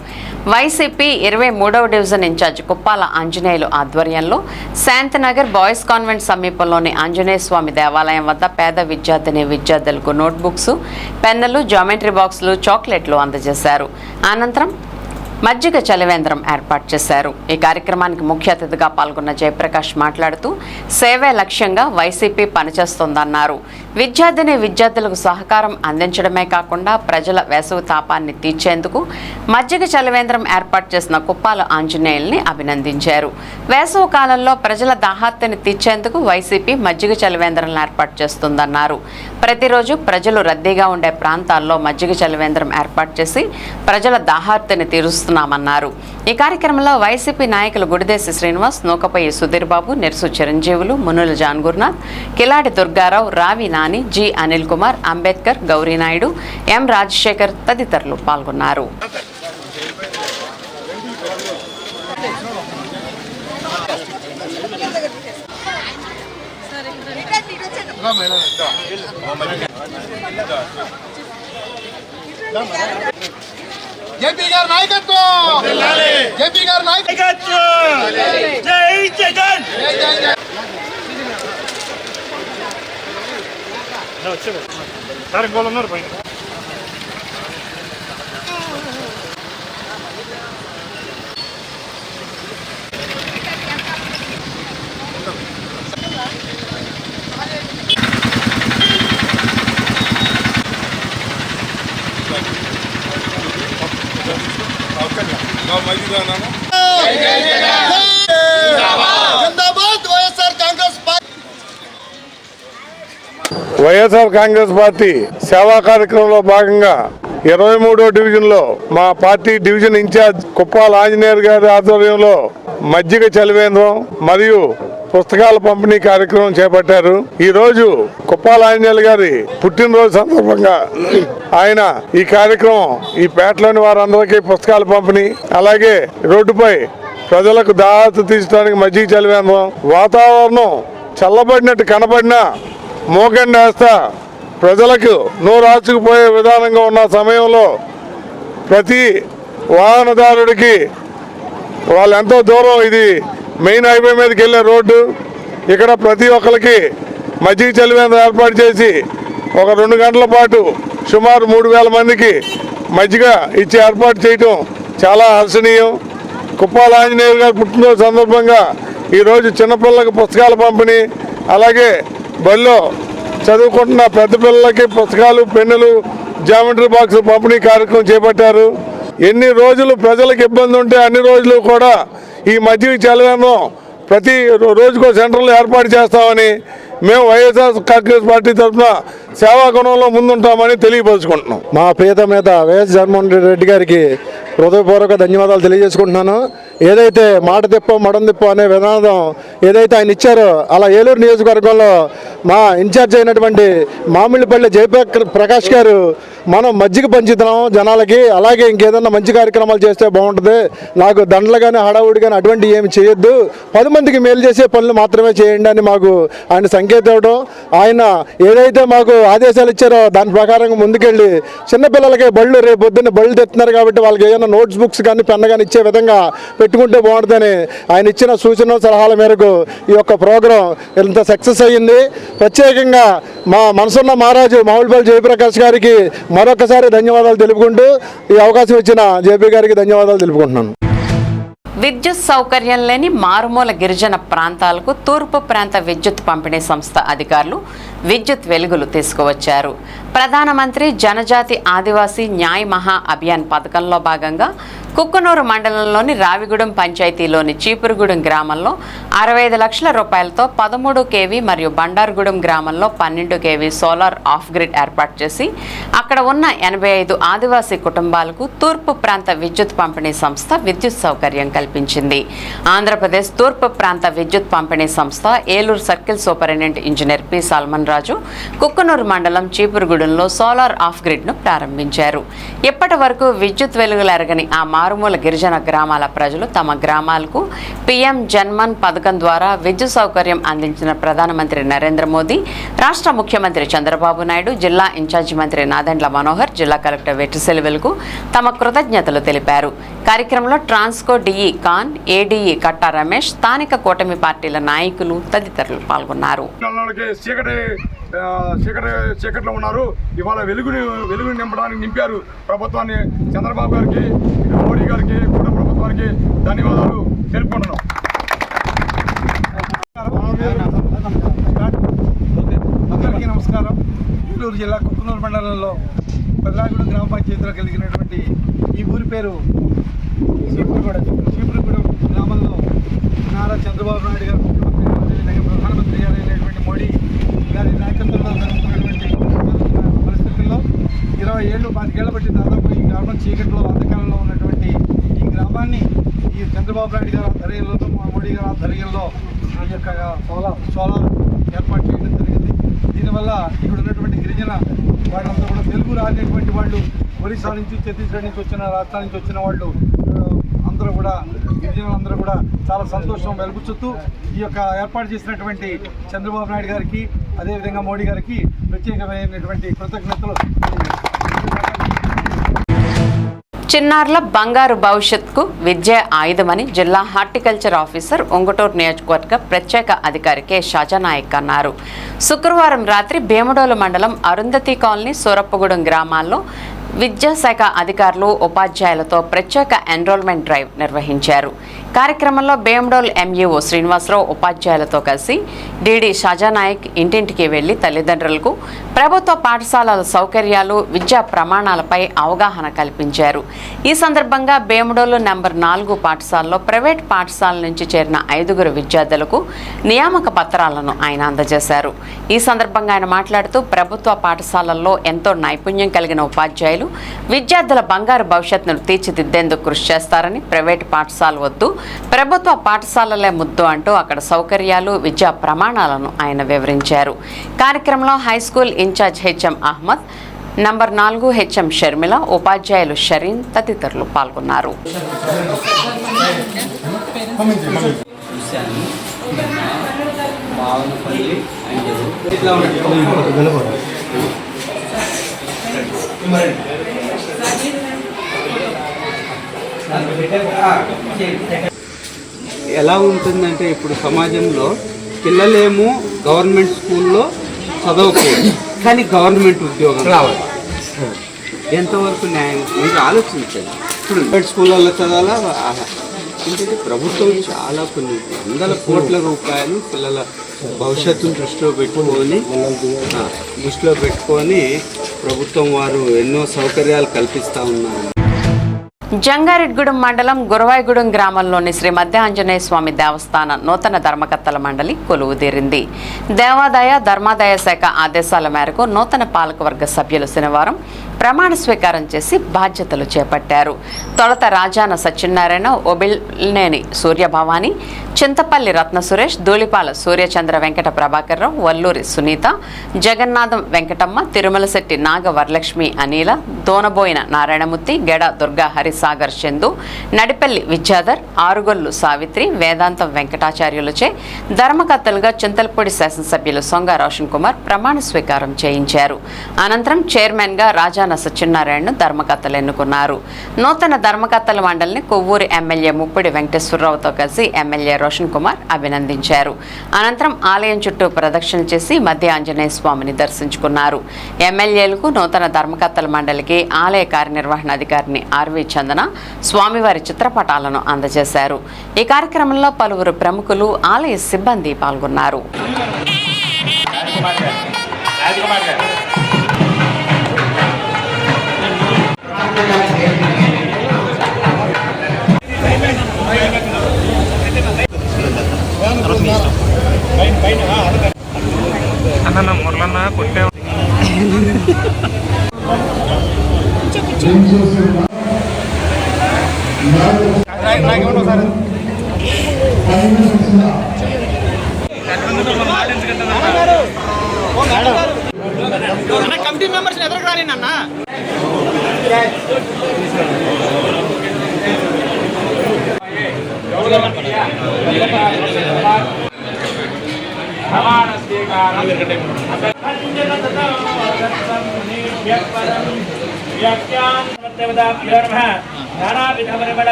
Speaker 6: వైసీపీ 23వ డివిజన్ ఇన్ఛార్జి కుప్పాల ఆంజనేయులు ఆధ్వర్యంలో శాంతినగర్ బాయ్స్ కాన్వెంట్ సమీపంలోని ఆంజనేయ స్వామి దేవాలయం వద్ద పేద విద్యార్థులకు నోట్బుక్స్, పెన్నులు, జామెట్రీ బాక్సులు, చాక్లెట్లు అందజేశారు. అనంతరం మజ్జిగ చలివేంద్రం ఏర్పాటు చేశారు. ఈ కార్యక్రమానికి ముఖ్య అతిథిగా పాల్గొన్న జయప్రకాష్ మాట్లాడుతూ సేవే లక్ష్యంగా వైసీపీ పనిచేస్తోందన్నారు. విద్యార్థులకు సహకారం అందించడమే కాకుండా ప్రజల వేసవి తాపాన్ని తీర్చేందుకు మజ్జిగ చలివేంద్రం ఏర్పాటు చేసిన కుప్పాల ఆంజనేయుల్ని అభినందించారు. వేసవి కాలంలో ప్రజల దాహార్తిని తీర్చేందుకు వైసీపీ మజ్జిగ చలివేంద్రం ఏర్పాటు చేస్తుందన్నారు. ప్రతిరోజు ప్రజలు రద్దీగా ఉండే ప్రాంతాల్లో మజ్జిగ చలివేంద్రం ఏర్పాటు చేసి ప్రజల దాహార్తిని తీరుస్తున్నామన్నారు. ఈ కార్యక్రమంలో వైసీపీ నాయకులు గుడిదేశి శ్రీనివాస్, నూకపయ్యి సుధీర్ బాబు, నెర్సు చిరంజీవులు, మునుల జాన్ గురునాథ్, కిలాడి దుర్గారావు, రావి నాని, జి అనిల్ కుమార్, అంబేద్కర్, గౌరీనాయుడు, ఎం రాజశేఖర్ తదితరులు పాల్గొన్నారు.
Speaker 14: జేపీ గారి నాయకత్వం, జేపీ గారి నాయకత్వం, జై జగన్, జై జగన్. సార్ ఇంకోళ్ళు ఉన్నారు పైన. వైఎస్ఆర్ కాంగ్రెస్ పార్టీ సేవా కార్యక్రమంలో భాగంగా 23వ డివిజన్లో మా party division incharge Kuppala Anjaneyulu గారి ఆధ్వర్యంలో మజ్జిగ చలివేంద్రం మరియు పుస్తకాల పంపిణీ కార్యక్రమం చేపట్టారు. ఈ రోజు కుప్పాల ఆంజనేయులు గారి పుట్టినరోజు సందర్భంగా ఆయన ఈ కార్యక్రమం ఈ పేటలోని వారందరికీ పుస్తకాల పంపిణీ, అలాగే రోడ్డుపై ప్రజలకు దాహత తీర్చడానికి మజ్జిగ చలివేంద్రం, వాతావరణం చల్లబడినట్టు కనబడినా మోకండి వేస్తా ప్రజలకు నోరాచుకుపోయే విధానంగా ఉన్న సమయంలో ప్రతి వాహనదారుడికి వాళ్ళు ఎంతో దూరం, ఇది మెయిన్ హైవే మీదకి వెళ్ళే రోడ్డు, ఇక్కడ ప్రతి ఒక్కరికి మజ్జిగ చలివేంద్రం ఏర్పాటు చేసి ఒక 2 గంటల పాటు సుమారు 3000 మందికి మజ్జిగ ఇచ్చి ఏర్పాటు చేయటం చాలా హర్షణీయం. కుప్పాల ఆంజనేయులు గారి పుట్టినరోజు సందర్భంగా ఈరోజు చిన్నపిల్లలకు పుస్తకాల పంపిణీ, అలాగే బడిలో చదువుకుంటున్న పెద్ద పిల్లలకి పుస్తకాలు, పెన్నులు, జామెట్రీ బాక్స్ పంపిణీ కార్యక్రమం చేపట్టారు. ఎన్ని రోజులు ప్రజలకు ఇబ్బంది ఉంటే అన్ని రోజులు కూడా ఈ మజ్జిగ చలివేంద్రం ప్రతి రోజుకో సెంటర్లో ఏర్పాటు చేస్తామని మేము వైఎస్ఆర్ కాంగ్రెస్ పార్టీ తరఫున సేవా గుణంలో ముందుంటామని తెలియపరుచుకుంటున్నాం.
Speaker 21: మా ప్రియతమ నేత వైఎస్ జగన్మోహన్ రెడ్డి గారికి హృదయపూర్వక ధన్యవాదాలు తెలియజేసుకుంటున్నాను. ఏదైతే మాట తిప్పో మడం తిప్పో అనే విధానం ఏదైతే ఆయన ఇచ్చారో అలా ఏలూరు నియోజకవర్గంలో మా ఇన్ఛార్జ్ అయినటువంటి మామిళ్ళపల్లి జయప్రకాష్ గారు మనం మజ్జిగ పంచుతున్నాం జనాలకి, అలాగే ఇంకేదన్నా మంచి కార్యక్రమాలు చేస్తే బాగుంటుంది, నాకు దండలు కానీ హడావుడి కానీ అటువంటి ఏమి చేయొద్దు, 10 మందికి మేలు చేసే పనులు మాత్రమే చేయండి అని మాకు ఆయన సంకేతం ఇవ్వడం, ఆయన ఏదైతే మాకు ఆదేశాలు ఇచ్చారో దాని ప్రకారంగా ముందుకెళ్ళి చిన్నపిల్లలకి బళ్ళు రేపు పొద్దున్న బళ్ళు తెస్తున్నారు కాబట్టి వాళ్ళకి ఏదైనా నోట్స్ బుక్స్ కానీ పెన్ కానీ ఇచ్చే విధంగా పెట్టుకుంటే బాగుంటుందని ఆయన ఇచ్చిన సూచన సలహాల మేరకు ఈ యొక్క ప్రోగ్రాం ఇంత సక్సెస్ అయ్యింది. ప్రత్యేకంగా మా మనసున్న మహారాజు మామిడిపల్లి జయప్రకాష్ గారికి మరొకసారి ధన్యవాదాలు తెలుపుకుంటూ ఈ అవకాశం ఇచ్చిన జేపీ గారికి ధన్యవాదాలు తెలుపుకుంటున్నాను.
Speaker 6: విద్యుత్ సౌకర్యం లేని మారుమూల గిరిజన ప్రాంతాలకు తూర్పు ప్రాంత విద్యుత్ పంపిణీ సంస్థ అధికారులు విద్యుత్ వెలుగులు తీసుకువచ్చారు. ప్రధానమంత్రి జనజాతి ఆదివాసీ న్యాయ్ మహా అభియాన్ పథకంలో భాగంగా కుక్కునూరు మండలంలోని రావిగూడెం పంచాయతీలోని చీపురుగూడెం గ్రామంలో 65 లక్షల రూపాయలతో 13 kV మరియు బండారుగూడెం గ్రామంలో 12 kV సోలార్ ఆఫ్ గ్రిడ్ ఏర్పాటు చేసి అక్కడ ఉన్న 85 ఆదివాసీ కుటుంబాలకు తూర్పు ప్రాంత విద్యుత్ పంపిణీ సంస్థ విద్యుత్ సౌకర్యం కల్పించింది. ఆంధ్రప్రదేశ్ తూర్పు ప్రాంత విద్యుత్ పంపిణీ సంస్థ Eluru circle superintendent engineer P Salman Raju Kukkunur మండలం చీపురుగూడెంలో సోలార్ ఆఫ్ గ్రిడ్ను ప్రారంభించారు. ఇప్పటి వరకు విద్యుత్ వెలుగులు ఎరగని ఆ మారుమూల గిరిజన గ్రామాల ప్రజలు తమ గ్రామాలకు పీఎం జన్మన్ పథకం ద్వారా విద్యుత్ సౌకర్యం అందించిన ప్రధానమంత్రి నరేంద్ర మోదీ, రాష్ట్ర ముఖ్యమంత్రి చంద్రబాబు నాయుడు, జిల్లా ఇన్ఛార్జి మంత్రి నాదెండ్ల మనోహర్, జిల్లా కలెక్టర్ వెట్టిసెల్వెలకు తమ కృతజ్ఞతలు తెలిపారు. కార్యక్రమంలో ట్రాన్స్కో డిఈ ఖాన్, ఏడీఈ కట్టా రమేష్, స్థానిక కూటమి పార్టీల నాయకులు తదితరులు పాల్గొన్నారు.
Speaker 14: చీకట్లో ఉన్నారు, ఇవాళ వెలుగుని నింపడానికి నింపారు. ప్రభుత్వాన్ని చంద్రబాబు గారికి, మోడీ గారికి, కూడా ప్రభుత్వానికి ధన్యవాదాలు తెలుపుకుంటున్నాం. అందరికీ నమస్కారం. ఏలూరు జిల్లా కుక్కునూరు మండలంలో పెదరాగూడెం గ్రామ పంచాయతీలో కలిగినటువంటి ఈ ఊరి పేరు చీపురుగూడెం గ్రామంలో నారా చంద్రబాబు నాయుడు గారు ముఖ్యమంత్రి, ప్రధానమంత్రి గారు అయినటువంటి మోడీ గారి నాయకత్వంలో జరుగుతున్నటువంటి పరిస్థితుల్లో 20 ఏళ్ళు 25 ఏళ్ల బట్టి దాదాపు ఈ గ్రామం చీకట్లో అంధకారంలో ఉన్నటువంటి ఈ గ్రామాన్ని ఈ చంద్రబాబు నాయుడు గారి ఆధ్వర్యంలో, మోడీ గారి ఆధ్వర్యంలో ఈ యొక్క సోలార్ ఏర్పాటు చేయడం జరిగింది. దీనివల్ల ఇక్కడ ఉన్నటువంటి గిరిజన వాళ్ళంతా కూడా తెలుగు రానటువంటి వాళ్ళు, ఒరిస్సా నుంచి, ఛత్తీస్గఢ్ నుంచి వచ్చిన రాష్ట్రాల నుంచి వచ్చిన వాళ్ళు అందరూ కూడా, గిరిజనులందరూ కూడా చాలా సంతోషం వెలుగుచుతూ ఈ యొక్క ఏర్పాటు చేసినటువంటి చంద్రబాబు నాయుడు గారికి, అదేవిధంగా మోడీ గారికి ప్రత్యేకమైనటువంటి కృతజ్ఞతలు.
Speaker 6: చిన్నారుల బంగారు భవిష్యత్కు విద్య ఆయుధమని జిల్లా హార్టికల్చర్ ఆఫీసర్ ఉంగుటూరు నియోజకవర్గ ప్రత్యేక అధికారి కె షాజానాయక్ అన్నారు. శుక్రవారం రాత్రి భీమడోలు మండలం అరుంధతి కాలనీ, సూరప్పగూడెం గ్రామాల్లో విద్యాశాఖ అధికారులు, ఉపాధ్యాయులతో ప్రత్యేక ఎన్రోల్మెంట్ డ్రైవ్ నిర్వహించారు. కార్యక్రమంలో భీమడోల్ ఎంఈఓ శ్రీనివాసరావు ఉపాధ్యాయులతో కలిసి డిడి షాజానాయక్ ఇంటింటికి వెళ్లి తల్లిదండ్రులకు ప్రభుత్వ పాఠశాలల సౌకర్యాలు, విద్యా ప్రమాణాలపై అవగాహన కల్పించారు. ఈ సందర్భంగా భీమడోలు నంబర్ 4 పాఠశాలలో ప్రైవేట్ పాఠశాల నుంచి చేరిన 5 విద్యార్థులకు నియామక పత్రాలను ఆయన అందజేశారు. ఈ సందర్భంగా ఆయన మాట్లాడుతూ ప్రభుత్వ పాఠశాలల్లో ఎంతో నైపుణ్యం కలిగిన ఉపాధ్యాయులు విద్యార్థుల బంగారు భవిష్యత్తును తీర్చిదిద్దేందుకు కృషి చేస్తారని, ప్రైవేటు పాఠశాల వద్దు, ప్రభుత్వ పాఠశాలలే ముద్దు అంటూ అక్కడ సౌకర్యాలు, విద్యా ప్రమాణాలను ఆయన వివరించారు. కార్యక్రమంలో high school incharge HM Ahmed, number 4 HM Sharmila, ఉపాధ్యాయులు షరీన్ తదితరులు పాల్గొన్నారు.
Speaker 8: ఎలా ఉంటుందంటే ఇప్పుడు సమాజంలో పిల్లలేమో గవర్నమెంట్ స్కూల్లో చదవకూడదు, కానీ గవర్నమెంట్ ఉద్యోగం రావాలి. ఎంతవరకు న్యాయం మీరు ఆలోచించండి. ఇప్పుడు ప్రైవేట్ స్కూళ్ళల్లో చదవాలా, ఎందుకంటే ప్రభుత్వం చాలా కొన్ని వందల కోట్ల రూపాయలు పిల్లల భవిష్యత్తును దృష్టిలో పెట్టుకొని ప్రభుత్వం వారు ఎన్నో సౌకర్యాలు కల్పిస్తూ ఉన్నారు.
Speaker 6: జంగారెడ్గూడెం మండలం గురవాయిగూడెం గ్రామంలోని శ్రీ మధ్య ఆంజనేయ స్వామి దేవస్థాన నూతన ధర్మకర్తల మండలి కొలువుదీరింది. దేవాదాయ ధర్మాదాయ శాఖ ఆదేశాల మేరకు నూతన పాలకవర్గ సభ్యులు శనివారం ప్రమాణ స్వీకారం చేసి బాధ్యతలు చేపట్టారు. తొలుత రాజాన సత్యనారాయణ, ఒబిల్నేని సూర్యభవాని, చింతపల్లి రత్న సురేష్, ధూళిపాల సూర్యచంద్ర వెంకట ప్రభాకర్రావు, వల్లూరి సునీత, జగన్నాథం వెంకటమ్మ, తిరుమలశెట్టి నాగ వరలక్ష్మి అనిల, దోనబోయిన నారాయణమూర్తి, గెడ దుర్గా హరిసాగర్ చందు, నడిపల్లి విద్యాధర్, ఆరుగొల్లు సావిత్రి, వేదాంతం వెంకటాచార్యులచే ధర్మకర్తలుగా చింతలపూడి శాసనసభ్యులు సొంగ రోషన్ కుమార్ ప్రమాణ స్వీకారం చేయించారు. అనంతరం చైర్మన్ గా రాజాన సత్యనారాయణను ధర్మకర్తలు ఎన్నుకున్నారు. నూతన ధర్మకర్తల మండలిని కొవ్వూరు ఎమ్మెల్యే ముప్పిడి వెంకటేశ్వరరావుతో కలిసి ఎమ్మెల్యే రోషన్ కుమార్ అభినందించారు. అనంతరం ఆలయం చుట్టూ ప్రదక్షిణ చేసి మధ్య ఆంజనేయ స్వామిని దర్శించుకున్నారు. ఎమ్మెల్యేలకు నూతన ధర్మకర్తల మండలికి ఆలయ కార్యనిర్వహణాధికారిని ఆర్వి చందన స్వామివారి చిత్రపటాలను అందజేశారు. ఈ కార్యక్రమంలో పలువురు ప్రముఖులు, ఆలయ సిబ్బంది పాల్గొన్నారు.
Speaker 9: అన్న మురళన్న కొట్టే
Speaker 22: కమిటీ మెంబర్స్ ఎదురు రాని అన్న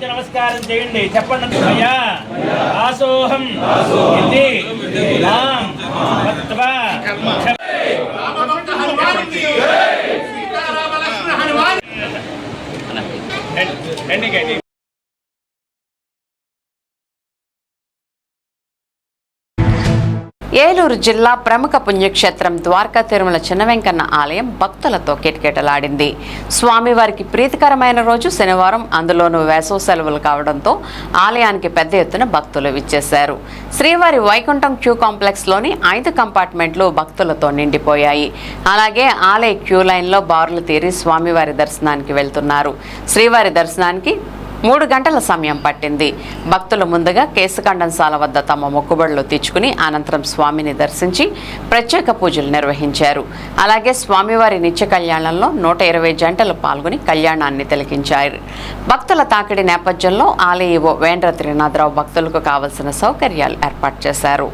Speaker 22: నమస్కారం చేయండి, చెప్పండి. అయ్యా ఆసోహం
Speaker 6: ఏలూరు జిల్లా ప్రముఖ పుణ్యక్షేత్రం ద్వారకా తిరుమల చిన్న వెంకన్న ఆలయం భక్తులతో కిటకిటలాడింది. స్వామివారికి ప్రీతికరమైన రోజు శనివారం, అందులోనూ వేసవి సెలవులు కావడంతో ఆలయానికి పెద్ద ఎత్తున భక్తులు విచ్చేశారు. శ్రీవారి వైకుంఠం క్యూ కాంప్లెక్స్లోని 5 కంపార్ట్మెంట్లు భక్తులతో నిండిపోయాయి. అలాగే ఆలయ క్యూ లైన్లో బారులు తీరి స్వామివారి దర్శనానికి వెళ్తున్నారు. శ్రీవారి దర్శనానికి 3 గంటల సమయం పట్టింది. భక్తులు ముందుగా కేశఖండంశాల వద్ద తమ మొక్కుబడులు తీర్చుకుని అనంతరం స్వామిని దర్శించి ప్రత్యేక పూజలు నిర్వహించారు. అలాగే స్వామివారి నిత్య కళ్యాణంలో 120 జంటలు పాల్గొని కళ్యాణాన్ని తిలకించారు. భక్తుల తాకిడి నేపథ్యంలో ఆలయ ఈవో వేంద్ర త్రినాథరావు భక్తులకు కావలసిన సౌకర్యాలు ఏర్పాటు చేశారు.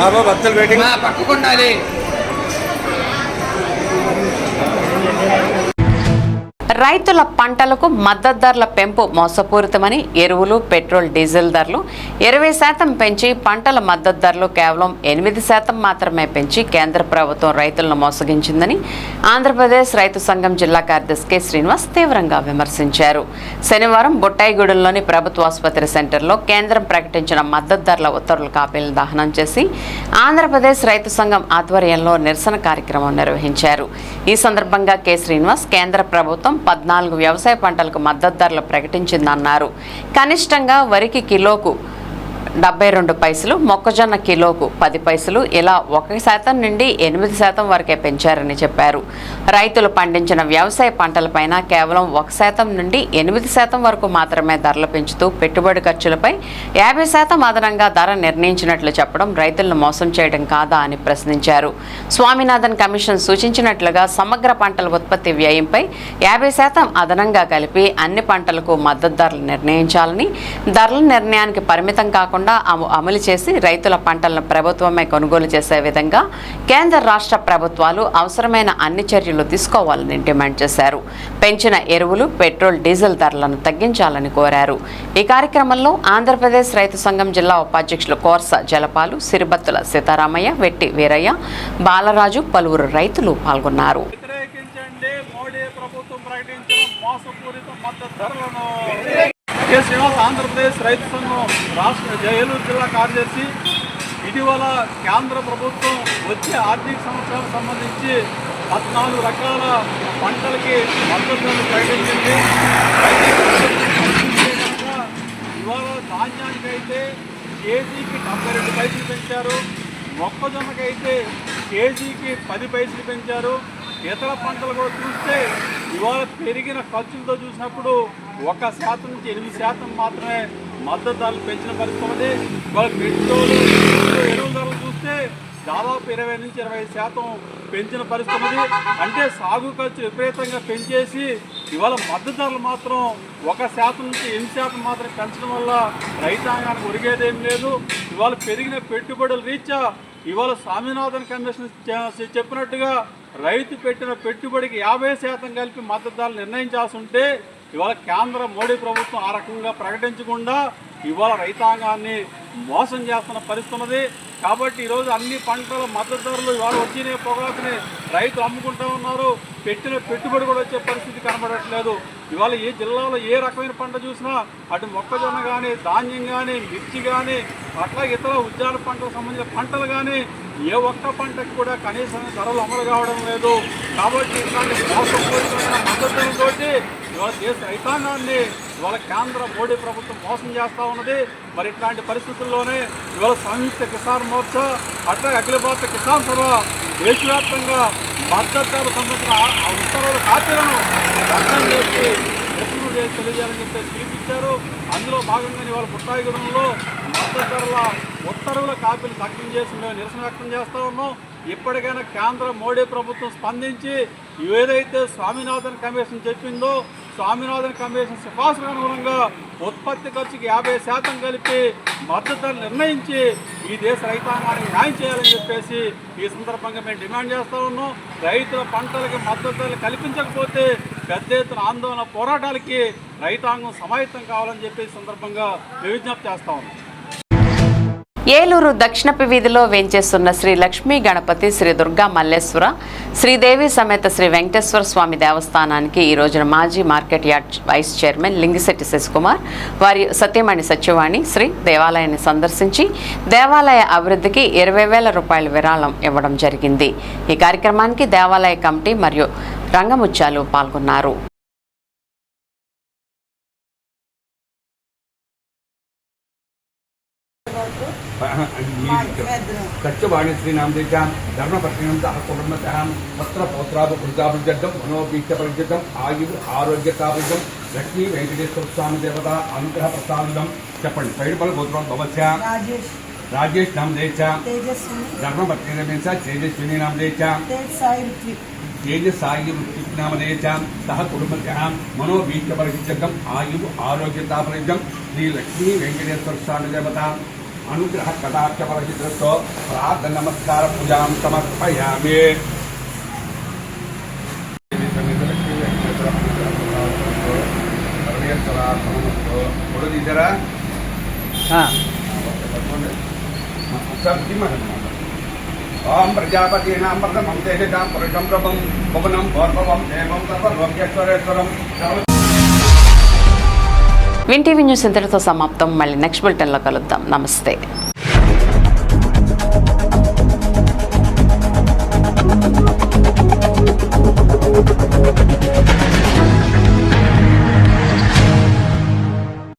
Speaker 9: బాబా భక్తులు వెయిటింగ్
Speaker 22: పక్కకుండాలి.
Speaker 6: రైతుల పంటలకు మద్దతు ధరల పెంపు మోసపూరితమని, ఎరువులు, పెట్రోల్, డీజిల్ ధరలు 20% పెంచి పంటల మద్దతు ధరలు కేవలం 8% మాత్రమే పెంచి కేంద్ర ప్రభుత్వం రైతులను మోసగించిందని ఆంధ్రప్రదేశ్ రైతు సంఘం జిల్లా కార్యదర్శి కె శ్రీనివాస్ తీవ్రంగా విమర్శించారు. శనివారం బుట్టాయిగూడెంలోని ప్రభుత్వ ఆసుపత్రి సెంటర్లో కేంద్రం ప్రకటించిన మద్దతు ధరల ఉత్తర్వుల కాపీలను దహనం చేసి ఆంధ్రప్రదేశ్ రైతు సంఘం ఆధ్వర్యంలో నిరసన కార్యక్రమం నిర్వహించారు. ఈ సందర్భంగా కె శ్రీనివాస్ కేంద్ర ప్రభుత్వం 14 వ్యవసాయ పంటలకు మద్దతు ధరలు ప్రకటించిందన్నారు. కనిష్టంగా వరికి కిలోకు 72 పైసలు, మొక్కజొన్న కిలోకు 10 పైసలు, ఇలా 1% నుండి 8% వరకే పెంచారని చెప్పారు. రైతులు పండించిన వ్యవసాయ పంటలపైన కేవలం 1% నుండి 8% వరకు మాత్రమే ధరలు పెంచుతూ పెట్టుబడి ఖర్చులపై 50% అదనంగా ధర నిర్ణయించినట్లు చెప్పడం రైతులను మోసం చేయడం కాదా అని ప్రశ్నించారు. స్వామినాథన్ కమిషన్ సూచించినట్లుగా సమగ్ర పంటల ఉత్పత్తి వ్యయంపై 50% అదనంగా కలిపి అన్ని పంటలకు మద్దతు ధరలు నిర్ణయించాలని, ధరల నిర్ణయానికి పరిమితం కాకుండా తప్పకుండా అమలు చేసి రైతుల పంటలను ప్రభుత్వమే కొనుగోలు చేసే విధంగా కేంద్ర రాష్ట్ర ప్రభుత్వాలు అవసరమైన అన్ని చర్యలు తీసుకోవాలని డిమాండ్ చేశారు. పెంచిన ఎరువులు, పెట్రోల్, డీజిల్ ధరలను తగ్గించాలని కోరారు. ఈ కార్యక్రమంలో ఆంధ్రప్రదేశ్ రైతు సంఘం జిల్లా ఉపాధ్యక్షులు కోర్స జలపాలు, సిరిబత్తుల సీతారామయ్య, వెట్టి వీరయ్య, బాలరాజు, పలువురు రైతులు పాల్గొన్నారు.
Speaker 9: ఆంధ్రప్రదేశ్ రైతు సంఘం రాష్ట్ర ఏలూరు జిల్లా కార్యదర్శి ఇటీవల కేంద్ర ప్రభుత్వం వచ్చే ఆర్థిక సంవత్సరాలకు సంబంధించి 14 రకాల పంటలకి మద్దతులను ప్రకటించింది. ఇవాళ ధాన్యానికైతే కేజీకి 72 పైసలు పెంచారు, మొక్కజొన్నకైతే కేజీకి 10 పైసలు పెంచారు. ఇతర పంటలు కూడా చూస్తే ఇవాళ పెరిగిన ఖర్చులతో చూసినప్పుడు 1% నుంచి 8% మాత్రమే మద్దతు ధరలు పెంచిన పరిస్థితి ఉంది. ఇవాళ పెట్రోల్, ఎరువుల ధరలు చూస్తే దాదాపు 20 నుంచి 25% పెంచిన పరిస్థితి ఉంది. అంటే సాగు ఖర్చు విపరీతంగా పెంచేసి ఇవాళ మద్దతు ధరలు మాత్రం 1% నుంచి 8% మాత్రం పెంచడం వల్ల రైతాంగానికి ఒరిగేదేం లేదు. ఇవాళ పెరిగిన పెట్టుబడుల రీత్యా ఇవాళ స్వామినాథన్ కమిషన్ చెప్పినట్టుగా రైతు పెట్టిన పెట్టుబడికి 50% కలిపి మద్దతు ధరలు నిర్ణయించాల్సి ఉంటే ఇవాళ కేంద్ర మోడీ ప్రభుత్వం ఆ రకంగా ప్రకటించకుండా ఇవాళ రైతాంగాన్ని మోసం చేస్తున్న పరిస్థితి ఉన్నది. కాబట్టి ఈరోజు అన్ని పంటల మద్దతు ధరలు ఇవాళ వచ్చినాయి, పొగాకుని రైతులు అమ్ముకుంటూ ఉన్నారు. పెట్టిన పెట్టుబడి కూడా వచ్చే పరిస్థితి కనబడట్లేదు. ఇవాళ ఏ జిల్లాలో ఏ రకమైన పంట చూసినా అటు మొక్కజొన్న కానీ, ధాన్యం కానీ, మిర్చి కానీ, అట్లా ఇతర ఉద్యాన పంటలకు సంబంధించిన పంటలు కానీ ఏ ఒక్క పంటకు కూడా కనీసమైన ధరలు అమలు కావడం లేదు. కాబట్టి ఇట్లాంటి మోసపూరితమైన మద్దతులతోటి ఇవాళ దేశ రైతాంగాన్ని ఇవాళ కేంద్ర మోడీ ప్రభుత్వం మోసం చేస్తూ ఉన్నది. మరి ఇట్లాంటి పరిస్థితుల్లోనే ఇవాళ సంయుక్త కిసాన్ మోర్చా, అట్లా అఖిల భారత కిసాన్ సభ దేశవ్యాప్తంగా మద్దతు ధరలు సంబంధించిన ఉత్తర్వుల కాపీలను దర్శనం చేసి ఎప్పుడు తెలియజేయాలని చెప్పేసి పిలిపించారు. అందులో భాగంగానే ఇవాళ పుట్టాయిగూడెంలో మద్దతు ధరల ఉత్తర్వుల కాపీలు దగ్ధం చేసి మేము నిరసన వ్యక్తం చేస్తూ ఉన్నాం. ఇప్పటికైనా కేంద్ర మోడీ ప్రభుత్వం స్పందించి ఏదైతే స్వామినాథన్ కమిషన్ చెప్పిందో స్వామినాథన్ కమిషన్ సిఫార్సులకు అనుగుణంగా ఉత్పత్తి ఖర్చుకి 50% కలిపి మద్దతు ధరలు నిర్ణయించి ఈ దేశ రైతాంగానికి న్యాయం చేయాలని చెప్పేసి ఈ సందర్భంగా మేము డిమాండ్ చేస్తూ ఉన్నాం. రైతుల పంటలకి మద్దతు ధరలు కల్పించకపోతే పెద్ద ఎత్తున ఆందోళన పోరాటాలకి రైతాంగం సమాయత్తం కావాలని చెప్పేసి సందర్భంగా విజ్ఞప్తి చేస్తా ఉన్నాం.
Speaker 6: ఏలూరు దక్షిణపు వీధిలో వేంచేస్తున్న శ్రీ లక్ష్మీ గణపతి, శ్రీ దుర్గా మల్లేశ్వర, శ్రీదేవి సమేత శ్రీ వెంకటేశ్వర స్వామి దేవస్థానానికి ఈ రోజున మాజీ market yard vice chairman Lingisetti Sasikumar వారి సతీమణి సత్యవాణి శ్రీ దేవాలయాన్ని సందర్శించి దేవాలయ అభివృద్ధికి 20,000 రూపాయల విరాళం ఇవ్వడం జరిగింది. ఈ కార్యక్రమానికి దేవాలయ కమిటీ మరియు రంగముత్యాలు పాల్గొన్నారు.
Speaker 10: सत्यवाणी श्रीनामदेशां धर्मपत्नीं सहकुटुम्बतः वस्त्रपौत्राभिवृद्धाभिवृद्धं मनोबीजपरिवृद्धं आयुः आरोग्यताभिवृद्धं लक्ष्मी वेंकटेश्वर स्वामी देवता अनुग्रह प्रसादं चपण् पैडपल गोत्रं भवस्य राजेश नामदेशा धर्मपत्नी रमेशा तेजस्विनी नामदेशा तेजसायि ऋत्विक नामदेशा सह कुटुम्बतः मनोबीजपरिवृद्धं आयुः आरोग्यताभिवृद्धं श्री लक्ष्मी वेंकटेश्वर स्वामी देवता अनुग्रह कटाक्ष परहितृत्व प्रार्थना नमस्कार पूजा समर्पयामि। ओम प्रजापतीनां प्रथमं तेजसां पुरुषं प्रभं भुवनं भोर्भवं देवं सर्वलोकेश्वरेश्वरं
Speaker 6: విన్ టీవీ న్యూస్ ఇంతటితో సమాప్తం. మళ్ళీ నెక్స్ట్ బులెటిన్లో కలుద్దాం. నమస్తే.